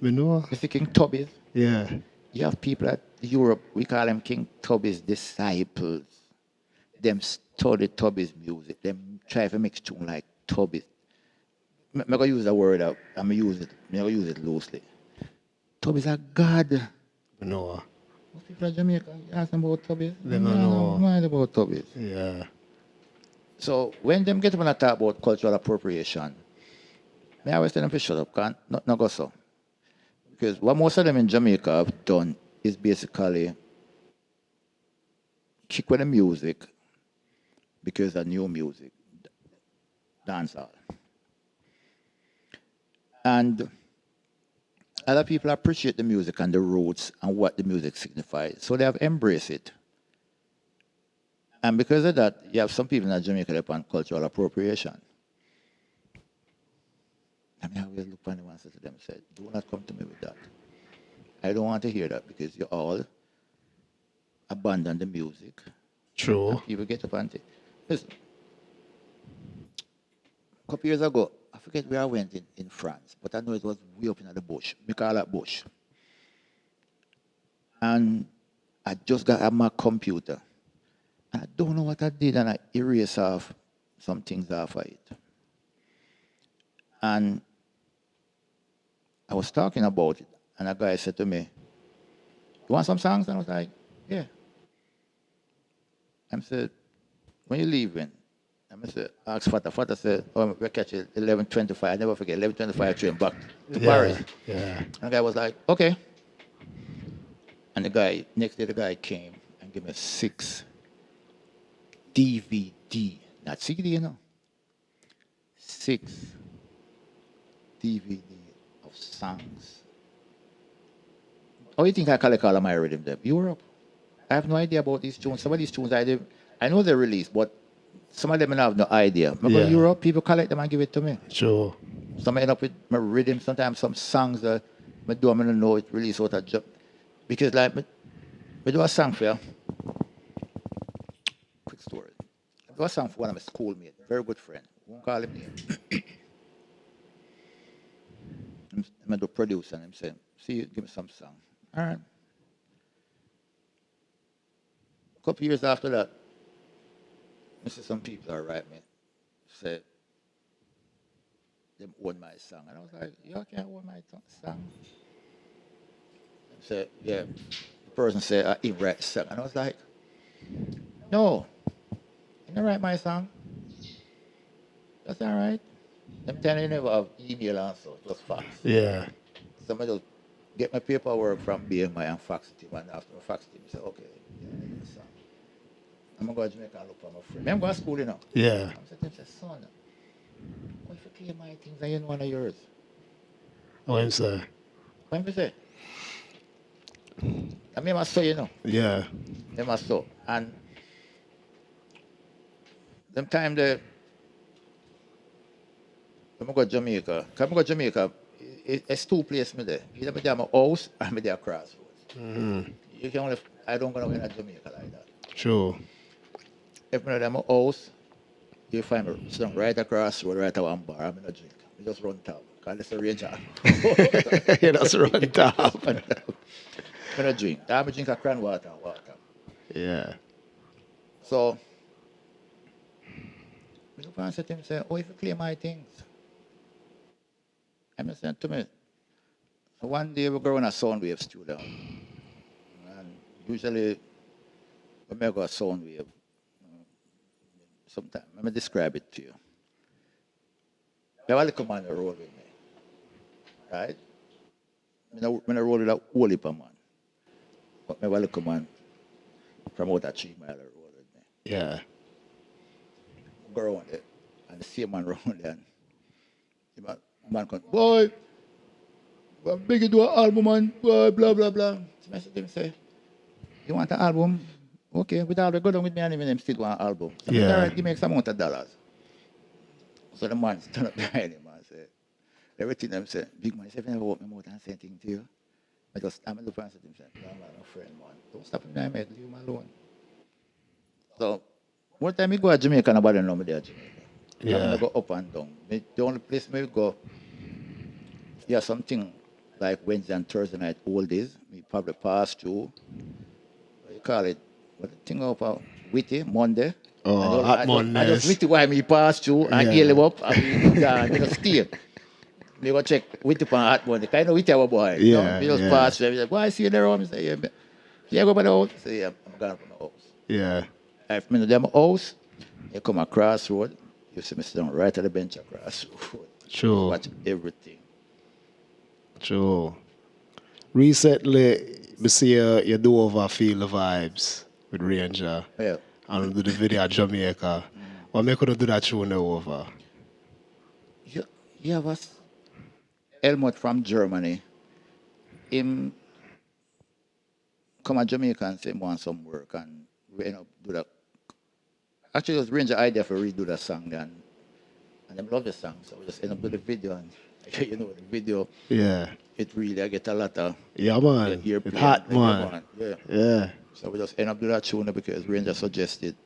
We know. You see King Tubby's? Yeah. You have people at Europe, we call them King Tubby's disciples. Them study Tubby's music. Them try to mix tune like Tubby's. I'm going to use the word out. I'm going to use it loosely. Tubby's a god. No. Most people in Jamaica, you ask them about Tubby's. They don't know. Mind about Tubby's. Yeah. So when them get up and talk about cultural appropriation, I always tell them to shut up, can't not go so. Because what most of them in Jamaica have done is basically kick with the music because of new music, dancehall. And other people appreciate the music and the roots and what the music signifies. So they have embraced it. And because of that, you have some people in Jamaica that on cultural appropriation. I mean, I always look on them and say to them, say, do not come to me with that. I don't want to hear that because you all abandon the music. True. And people get up and say, listen, a couple years ago, I forget where I went in France, but I know it was way up in the bush. We call that bush. And I just got at my computer. And I don't know what I did, and I erased off some things off of it. And I was talking about it, and a guy said to me, "You want some songs?" And I was like, "Yeah." I said, "When you leaving?" I said, "Ask Fata." Fata said, "Oh, we catch it 11:25. I never forget, 11:25 train back to Paris." Yeah. And the guy was like, "Okay." And next day the guy came and gave me 6 DVD, not CD, 6 DVD of songs. How do you think I collect all of my rhythm there? Europe. I have no idea about these tunes. Some of these tunes I know they're released, but some of them I have no idea. I go to Europe, people collect them and give it to me. Sure. Some end up with my rhythm. Sometimes some songs that I don't know it released out of job. Because like, I do a song for you. Quick story. I do a song for one of my schoolmates, very good friend. Won't call him name. I'm the producer and I'm saying, "See, give me some song." All right. A couple years after that, I see some people are write me, say, they own my song. And I was like, "You can't own my song." I said, "Yeah." The person said, "I didn't write the song." And I was like, "No, you didn't write my song. That's all right." I'm telling you, never have email answer, just fax. Yeah. Somebody just get my paperwork from BMI and fax it to him. And after I fax it, he said, "Okay, yeah, yes, sir. I'm going to go to Jamaica and look for my friend." I'm going to school, Yeah. I'm saying to him, "Son, what if you clear my things and you know one of yours?" Oh, I'm sorry. What if you say? I mean, I saw, Yeah. I must saw. And them time there, I'm go to Jamaica. Because I go to Jamaica, it's 2 places me there. Either me there at my house or me there at Crossroads. Mm-hmm. You can only, I don't go in Jamaica like that. Sure. If me there at my house, you find me sitting right across the road, right at one bar, I'm not drink. I just run top. Because it's a ranger. Yeah, that's run top. I'm not drink. I drink a cran water and water. Yeah. So, I look and say to him, say, "Oh, if you clear my things." I'm saying to me, one day we go in a Soundwave studio. And usually, when I go to Soundwave, sometimes, let me describe it to you. I have a little man roll with me, right? When I roll with a whole heap of man. But I have a little man from out a 3 mile roll with me. Yeah. I go around there, and the same man around there, and the man comes, "Boy, I'm big to an album, man, boy, blah, blah, blah." So I said to him, say, "You want an album? Okay, with all the go down with me and even still want an album." So I said, "All right, give me some amount of dollars." So the man stand up behind him and say, everything them say, "Big man, if you never open my mouth and say anything to you," I'm in the front of him saying, "No, man, no friend, man. Don't stop him in my head, leave him alone." So one time we go to Jamaica, nobody know me there at Jamaica. Yeah. I go up and down. The only place we go, yeah, something like Wednesday and Thursday night, all days. We probably pass through, what you call it, what the thing about Witty, Monday. Oh, I at just Mondays. Witty why me pass through and Yeah. heal him up and we down, just stay. We go check Witty on Hot Monday. Kind of Witty our boy. Yeah, We just yeah. pass through. We say, "Boy, I see you there." I say, "Yeah, you go by the house?" I say, "Yeah, I'm going from the house." Yeah. If I'm in the house, you come across road, you see me sitting right at the bench across road. Sure. Watch everything. True. Recently, we see you do over Feel the Vibes with Ranger Yeah. and do the video at Jamaica. What make you do that show now over? You have a Helmut from Germany. Him come to Jamaica and say he want some work and we end up do that. Actually, it was Ranger idea for redo that song then. And I love the song, so we just end up doing the video and the video, Yeah. it really I get a lot of Yeah, man. earplay It's hot, and everything, man. Yeah. Yeah. So we just end up doing that tune because Ranger suggested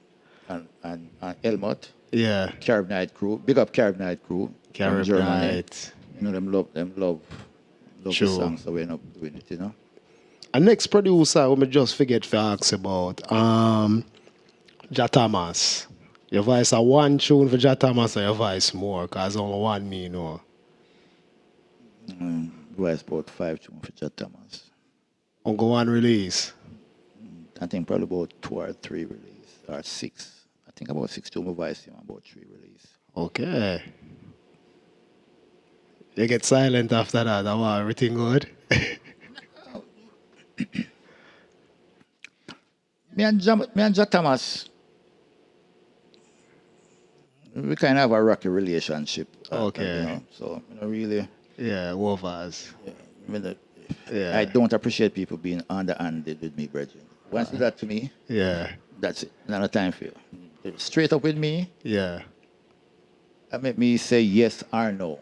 and Helmut. Yeah. Carib Night crew. Big up Carib Night crew. from Carib Germany. Night. You know, them love the True. song, so we're not doing it, you know. And next producer, we may just forget to ask about Jatamas. Your voice a one tune for Jatamas or your voice more? Because only one me know. Was about 5 tunes for Jet Thomas. Only one release. I think probably about 2 or 3 release, or 6. I think about 6 tunes of voice, about 3 release. Okay. You get silent after that. Wow, everything good? Me and Jet Thomas, we kind of have a rocky relationship. Okay. You know, so, you know, really, Yeah, Wolvers. I mean, Yeah. I don't appreciate people being underhanded with me, brethren. Once you do that to me, Yeah. that's it. Not a time for you. Straight up with me, Yeah. that make me say yes or no.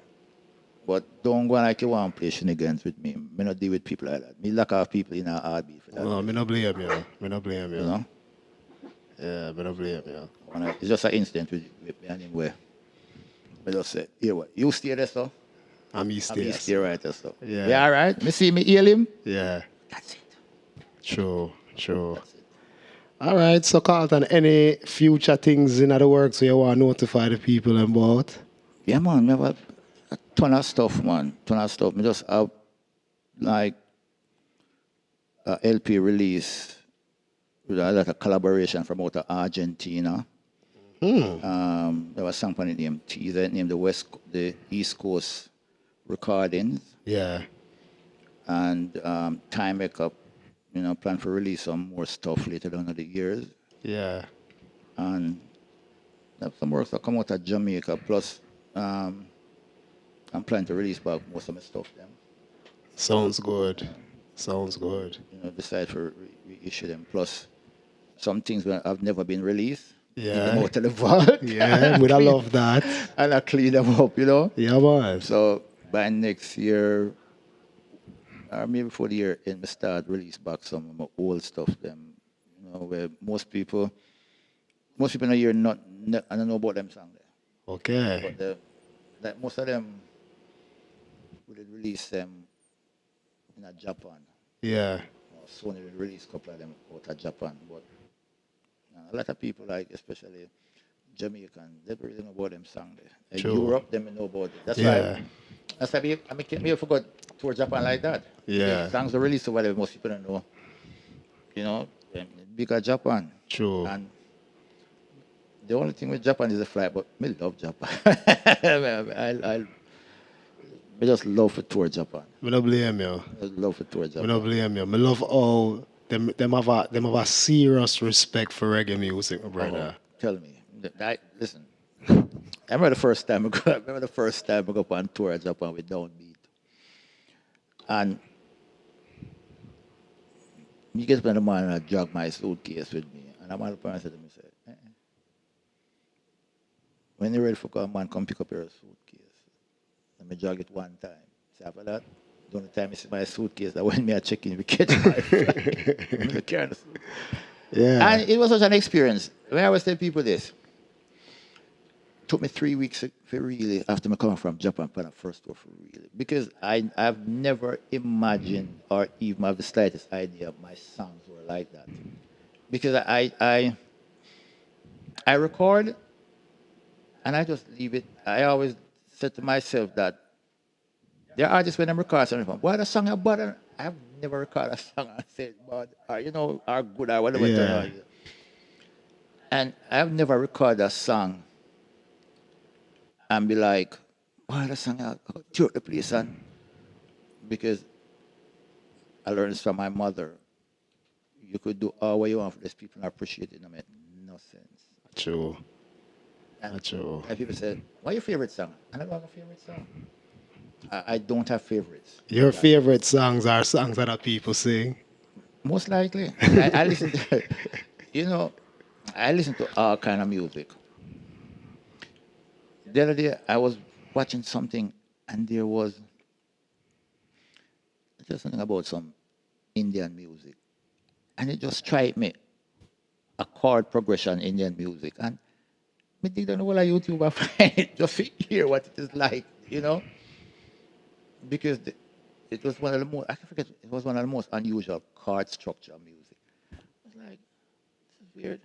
But don't go like you want to play shenanigans with me. Me not deal with people like that. Me lack of people in our heartbeat for that. No, me no blame you. Me no blame you. You know? Yeah, me no blame you. It's just an incident with me and him where I just say, here what, you stay there, so? I'm East Me stay right there, so. Yeah. Yeah, all right. Me see me heal him. Yeah. That's it. True. True. That's it. All right, so Carlton, any future things in the works you want to notify the people about? Yeah, man. Me have a ton of stuff, man. Ton of stuff. Me just have, like, a LP release with a lot of collaboration from out of Argentina. There was somebody named Teaser, named the East Coast Recordings, Yeah. and Time Makeup. You know, plan to release some more stuff later down in the years, Yeah. and have some works that come out of Jamaica. Plus, I'm planning to release back most of my stuff. Them, Sounds good. Sounds good. you know, decide to reissue them. Plus, some things that have never been released. Yeah. Get them out of the vault. Yeah, we'd love that. And I clean them up, you know. Yeah, man. So by next year, or maybe before the year end, we start release back some of my old stuff. Them, you know, where most people in the year I don't know about them songs there. Okay. But like most of them, we did release them in Japan. Yeah. Sony did release a couple of them out of Japan, but a lot of people, like especially Jamaican, they don't really know about them songs there. Like True. Europe, them know about it. That's Yeah. why. That's why I forgot tour Japan like that. Yeah. The songs are released or whatever, most people don't know. You know, bigger Japan. True. And the only thing with Japan is the flight, but me love Japan. I just love to tour Japan. Me no blame you. I love to tour Me Japan. no blame you. Me love how them have a serious respect for reggae music, my brother. Tell me. Listen. I remember the first time I go up on tour at Japan with Downbeat. And me get spend the morning and I drag my suitcase with me. And I'm on the point and said to me, when you're ready for come, man, come pick up your suitcase. Let me drag it one time. So after that, the only time you see my suitcase, that when me I check in, we catch my flight. Me carry the suitcase. Yeah. And it was such an experience. When I always tell people this, it took me 3 weeks for really, after me coming from Japan for the first tour for really. Because I've never imagined or even have the slightest idea of my songs were like that. Because I record and I just leave it. I always said to myself that there are artists when I'm recording something, why the song about it? I have never recorded a song and said, but or good or whatever. Yeah. And I've never recorded a song and be like, why the song out? Tear up the place, son. Because I learned this from my mother. You could do all what you want for these people and appreciate it. No make no sense. True. And, True. and people said, what's your favorite song? I don't have a favorite song. I don't have favorites. Your favorite songs are songs that people sing? Most likely. I listen to, I listen to all kind of music. The other day, I was watching something, and there was just something about some Indian music. And it just struck me, a chord progression Indian music. And me dig down the whole of YouTube and find it just to hear what it is like, because it was one of the most, I can forget, it was one of the most unusual chord structure music. I was like, this is weird.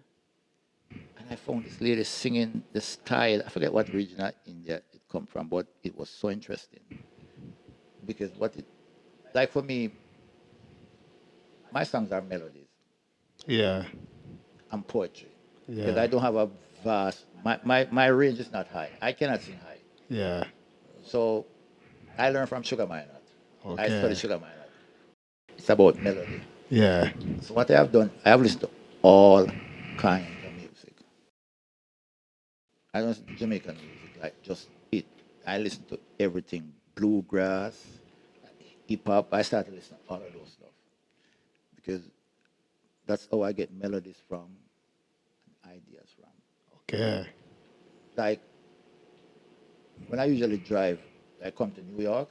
And I found this lady singing the style. I forget what region of India it come from, but it was so interesting. Because like for me, my songs are melodies Yeah. and poetry. Because Yeah. I don't have a my range is not high. I cannot sing high. Yeah. So I learned from Sugar Minot. I studied Okay. Sugar Minot. It's about melody. Yeah. So what I have done, I have listened to all kinds of music. I don't listen to Jamaican music, like just it. I listen to everything, bluegrass, hip hop. I started listening to all of those stuff because that's how I get melodies from, and ideas from. Okay. Like when I usually drive, I come to New York.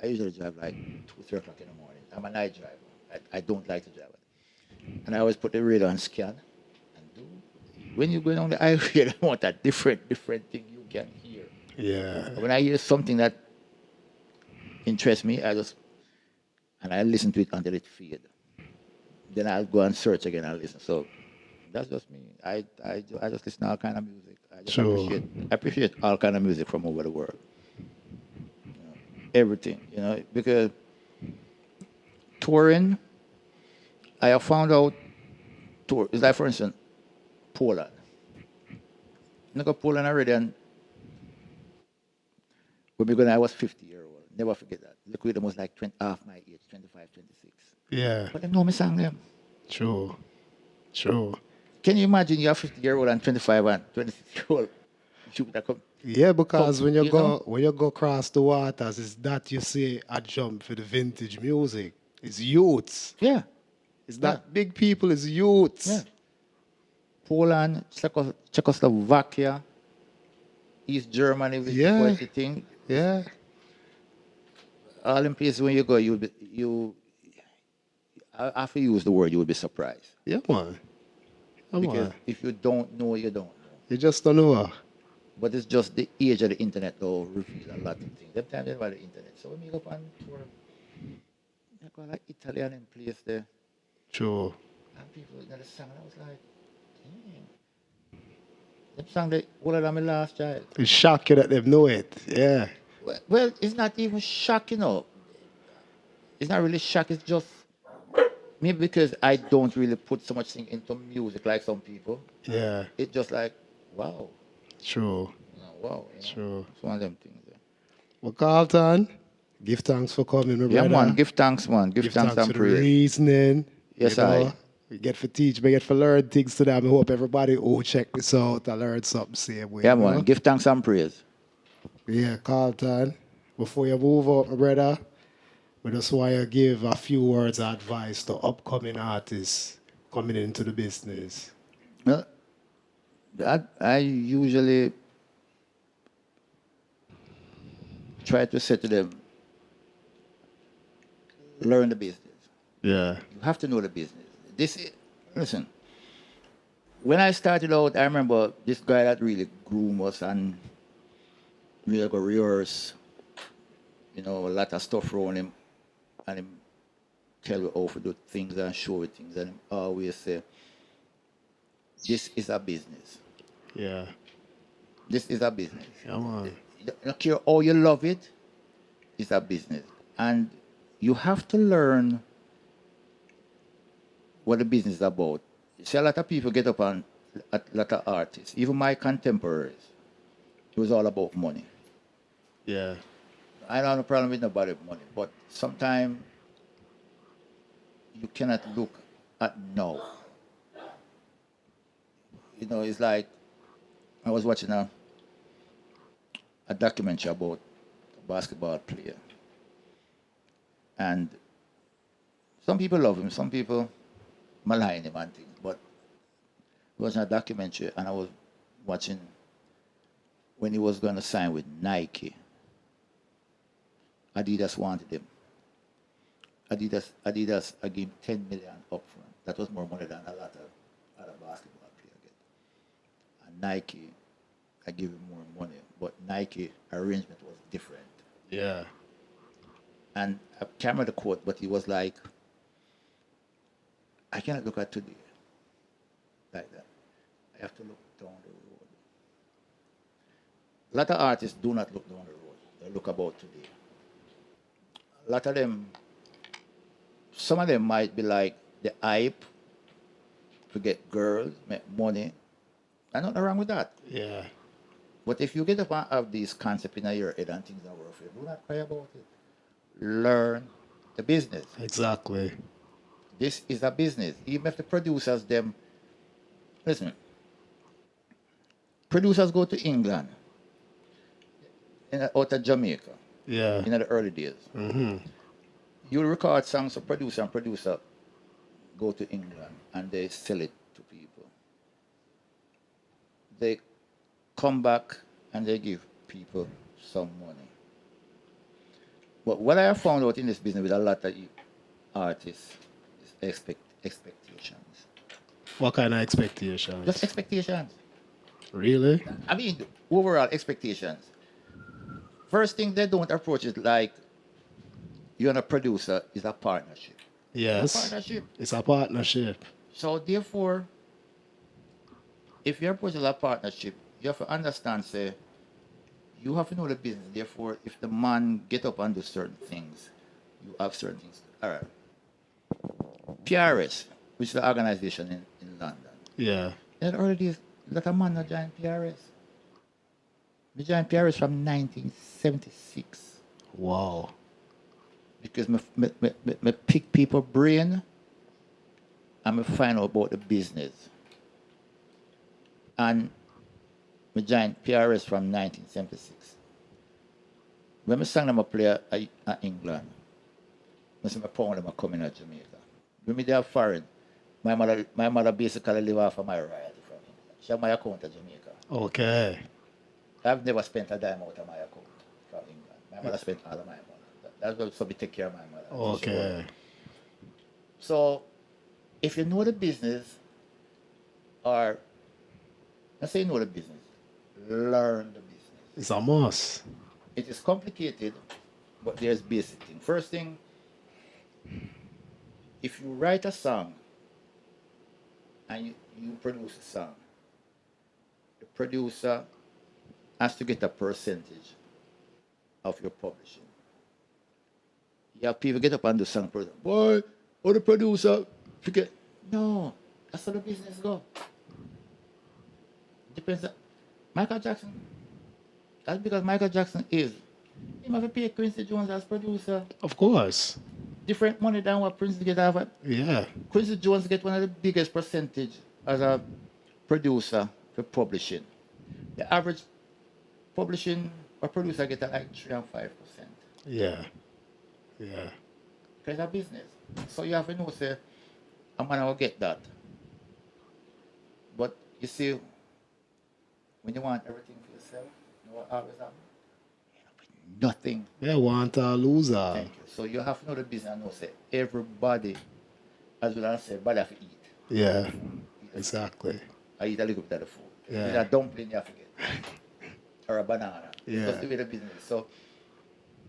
I usually drive like 2, 3 o'clock in the morning. I'm a night driver. I don't like to drive it, and I always put the radio on scan and do. When you're going on the highway, I want a different thing you can hear. Yeah. When I hear something that interests me, I listen to it until it fades. Then I'll go and search again and listen. So that's just me. I just listen to all kind of music. I just Sure. appreciate all kind of music from over the world. Everything, because touring, I have found out tour is like for instance Poland. I go Poland already, and when we go, I was 50-year-old. Never forget that. Look, with them was like 20, half my age, 25, 26. Yeah. But them know me sang them. True. True. Can you imagine you're 50-year-old and 25 and 26-year-old? You that Yeah, because when you know? you go across the waters, it's that you see a jump for the vintage music. It's youths. Yeah, It's yeah, not big people, it's yeah. youths. Poland, Czechoslovakia, East Germany, which before Yeah. the thing. Yeah. All in places when you go, after you use the word, you will be surprised. Yeah, man. Come Because on. if you don't know, you don't know. You just don't know. But it's just the age of the internet that will reveal a lot of things. Them time about the internet. So when we go on tour, I go like Italian in place there. True. And people in the song, I was like, damn. Them song that older than my last child. It's shocking that they know it. Yeah. Well, it's not even shock, It's not really shock. It's just maybe because I don't really put so much thing into music like some people. Yeah. It's just like, wow, True. wow. True. It's one of them things. Well, Carlton, give thanks for coming, my Yeah, brother. man. Give thanks, man. Give Give thanks thanks and for the praise. reasoning. Yes, you know. I. We get for teach, we get for learn things today. I hope everybody who check this out, I learned something same way. Yeah, you know? man. Give thanks and praise. Yeah, Carlton, before you move out, my brother, we just want to give a few words of advice to upcoming artists coming into the business. Well, I usually try to say to them, learn the business. Yeah. You have to know the business. Listen, when I started out, I remember this guy that really groomed us and really go rehearse, a lot of stuff around him, and him tell you how to do things and show you things, and him always say, this is a business. Yeah. This is a business. Come on. You don't care how you love it, it's a business. And you have to learn what the business is about. See, a lot of people get up on a lot of artists, even my contemporaries. It was all about money. Yeah. I don't have a problem with nobody with money, but sometimes you cannot look at now. It's like I was watching a documentary about a basketball player. And some people love him, some people malign him and things. But it was a documentary, and I was watching when he was going to sign with Nike. Adidas wanted him. Adidas I gave him 10 million upfront. That was more money than a lot of other basketball players get. And Nike, I give him more money. But Nike arrangement was different. Yeah. And I can't remember the quote, but he was like, I cannot look at today like that. I have to look down the road. A lot of artists do not look down the road. They look about today. A lot of them, some of them might be like the hype to get girls, make money. There's nothing wrong with that. Yeah. But if you get up and have these concepts in your head and things don't work for you, do not cry about it. Learn the business. Exactly. This is a business. Even if the producers them, listen, producers go to England, out of Jamaica, Yeah. in the early days. Mm-hmm. You record songs of producer go to England and they sell it to people. They come back and they give people some money. But what I have found out in this business with a lot of artists is expectations. What kind of expectations? Just expectations. Really? I mean, overall expectations. First thing, they don't approach it like you and a producer is a partnership. Yes. A partnership. It's a partnership. So therefore, if you approach it as a partnership, you have to understand, say, you have to know the business. Therefore, if the man get up and do certain things, you have certain things. All right. PRS, which is the organization in London. Yeah. That already is a lot of man that joined PRS. We joined PRS from 1976. Wow. Because me pick people brain and me find out about the business. And me joined PRS from 1976. When I sang them a play at England, I say my pound them coming to Jamaica. When me there foreign, my mother basically live off of my royalty from England. She have my account at Jamaica. Okay. I've never spent a dime out of my account from England. My mother spent all of my money. That's what so we take care of my mother. Okay. So if you know the business, or let's say you know the business, learn the business. It's a must. It is complicated, but there's basic thing. First thing, if you write a song and you produce a song, the producer has to get a percentage of your publishing. You have people get up and do song production. Boy, or the producer, forget. No, that's how the business go. Depends on Michael Jackson. That's because Michael Jackson is. He have to pay Quincy Jones as producer. Of course. Different money than what Prince get out of it. Yeah. Quincy Jones get one of the biggest percentage as a producer for publishing. The average publishing or producer get like 3 and 5%. Yeah. Yeah. Because it's a business. So you have to know, say, I'm gonna get that. But you see, when you want everything for yourself, you know what always happens? You end up with nothing. They want a loser. Thank you. So you have to know the business and know, say, everybody, as well as say, body have to eat. Yeah. Exactly. I eat a little bit of the food. Yeah. If it's a dumpling, you have to get. Or a banana. Yeah. That's the way the business is. So,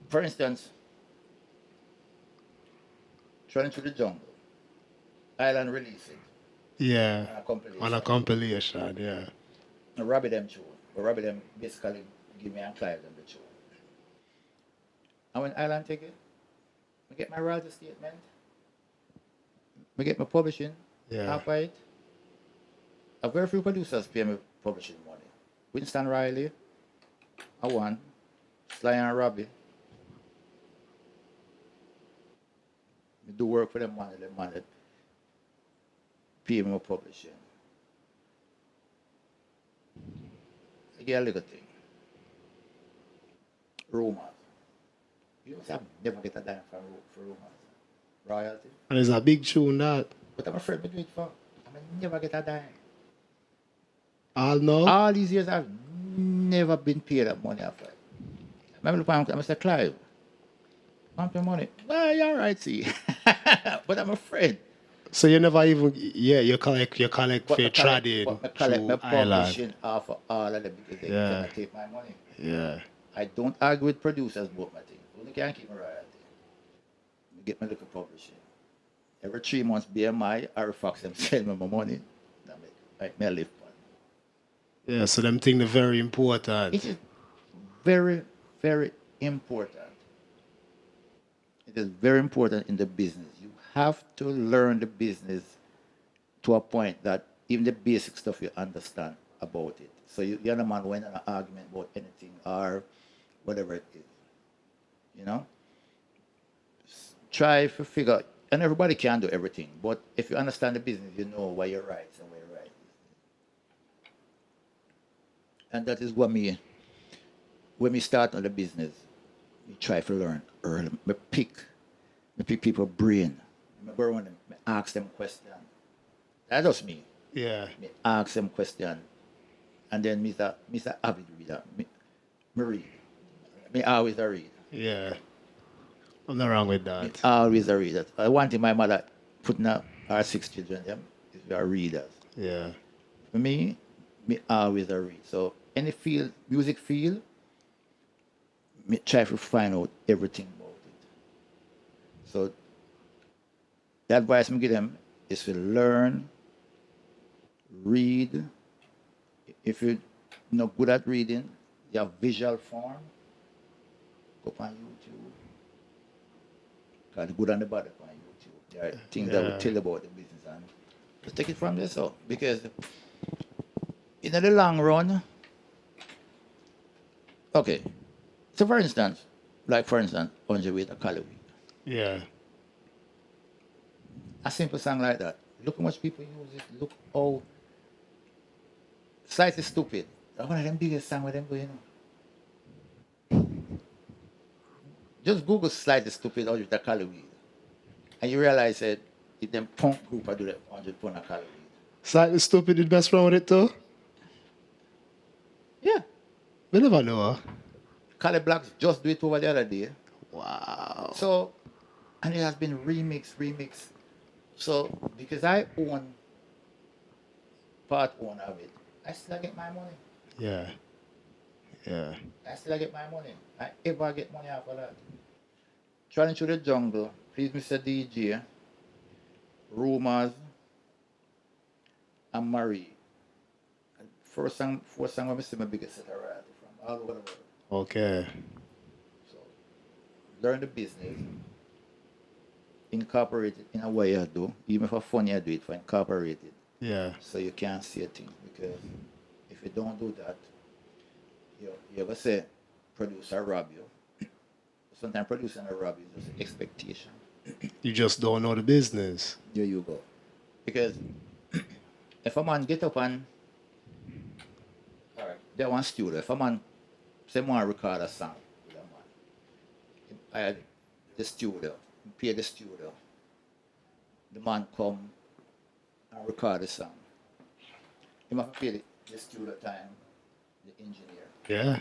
for instance, Trying Through the Jungle, Island release it Yeah. on a compilation. On a compilation, yeah. And Robbie them tune. But Robbie them basically give me and Clive them the tune. And when Island take it, I get my royalty statement, I get my publishing, Yeah. half of it. A very few producers pay me publishing money. Winston Riley, I won. Sly and Robbie. I do work for them money pay me my publishing. I get a little thing. Rumors. You know, I never get a dime for rumors. Royalty. And it's a big tune that. But I'm afraid to do it for. I never get a dime. All know? All these years I've never been paid that money after. I remember the time I said, Clive, want your money? Well, you're right, see. But I'm afraid. So you never even, you collect But for I collect, trading but I collect my through Island. publishing off of all of them because they Yeah. cannot take my money. Yeah. I don't argue with producers about my thing. Only can keep my royalty. I get my little publishing. Every 3 months, BMI, Arifax, them send me my money. That make me a live one. Yeah, so them things are very important. It is very, very important. It is very important in the business. You have to learn the business to a point that even the basic stuff you understand about it. So you're not man when an argument about anything or whatever it is. You know? Try to figure, and everybody can do everything, but if you understand the business, you know why you're right and where you're right. And that is what when we start on the business, we try to learn early. We pick people's brain. I go around them, I ask them questions. That's just me. Yeah. Me ask them questions. And then Mr. Avid reader. Me read. Me always a read. Yeah. I'm not wrong with Me that. always a reader. I wanted my mother putting up our 6 children, them, is we are readers. Yeah. For me always a read. So any field, music field, me try to find out everything about it. So the advice I give them is to learn, read. If you're not good at reading, you have visual form, go on YouTube. Because the good and the bad on YouTube. There are things that will tell you about the business and just take it from there. So because in the long run, okay. So for instance, 100 with a Cali week. Yeah. A simple song like that. Look how much people use it. Look how slightly stupid. That's one of them biggest songs with them going on. Just Google slightly stupid or with a Cali weed. And you realize that if them punk group are doing 100 pound of Cali weed. Slightly stupid, the best friend with it too? Yeah. We never know. Cali Blacks just do it over the other day. Wow. So, and it has been remixed. So, because I own part one of it, I still get my money. Yeah. Yeah. I still get my money. I ever get money after that. Trying through the jungle, please Mr. DJ, Rumors, and Marie. And fourth song when I see my biggest set of royalty from all over the world. Okay. So learn the business, incorporate it in a way you do, even for fun you do it, for incorporate it. Yeah. So you can't see a thing because if you don't do that, you ever say producer rob you. Sometimes producer and rob you is just expectation. You just don't know the business. There you go. Because if a man get up and they want studio, if a man say want to record a song with a man, I had the studio, pay the studio, the man come and record the song. He must pay the studio time, the engineer. Yeah.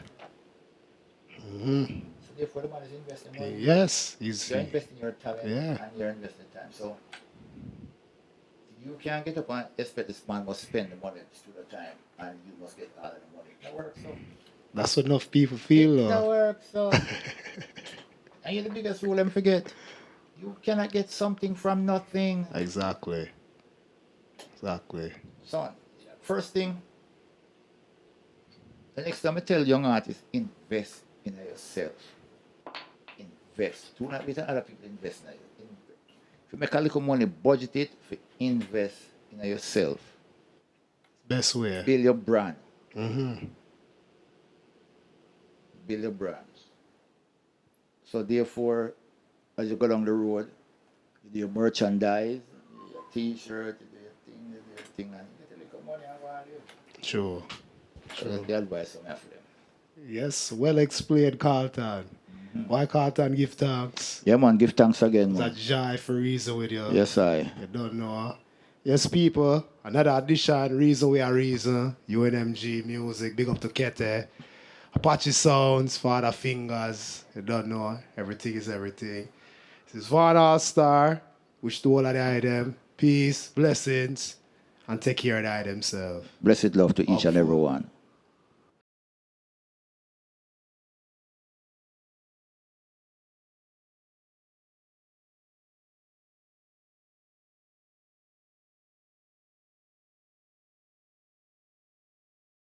So therefore the man is investing money. Yes. You're investing your talent Yeah. and you're investing time. So you can't get up and expect this man must spend the money to the time and you must get all of the money. That works so. That's what enough people feel. That though. works so. And you're the biggest rule them forget. You cannot get something from nothing. Exactly. Son, first thing, the next time I tell young artists, invest in yourself. Invest. Do not let other people invest in you. If you make a little money, budget it, invest in yourself. Best way. Build your brand. Mm-hmm. Build your brand. So therefore, as you go down the road, you do your merchandise, you do your t-shirt, you do your thing, and you get a little money and go and live. Sure. So that's the advice I have for them. Yes, well explained, Carlton. Why Carlton give thanks? Yeah, man, give thanks again, It's a man. joy for reason with you. Yes, I. You don't know. Yes, people. Another edition, Reason We Are Reason. UNMG Music. Big up to Kete. Apache Sounds, Father Fingers. You don't know. Everything is everything. This is Vaughn All-Star. Wish to all of the item. Peace, blessings, and take care of that themselves. Blessed love to each and every one.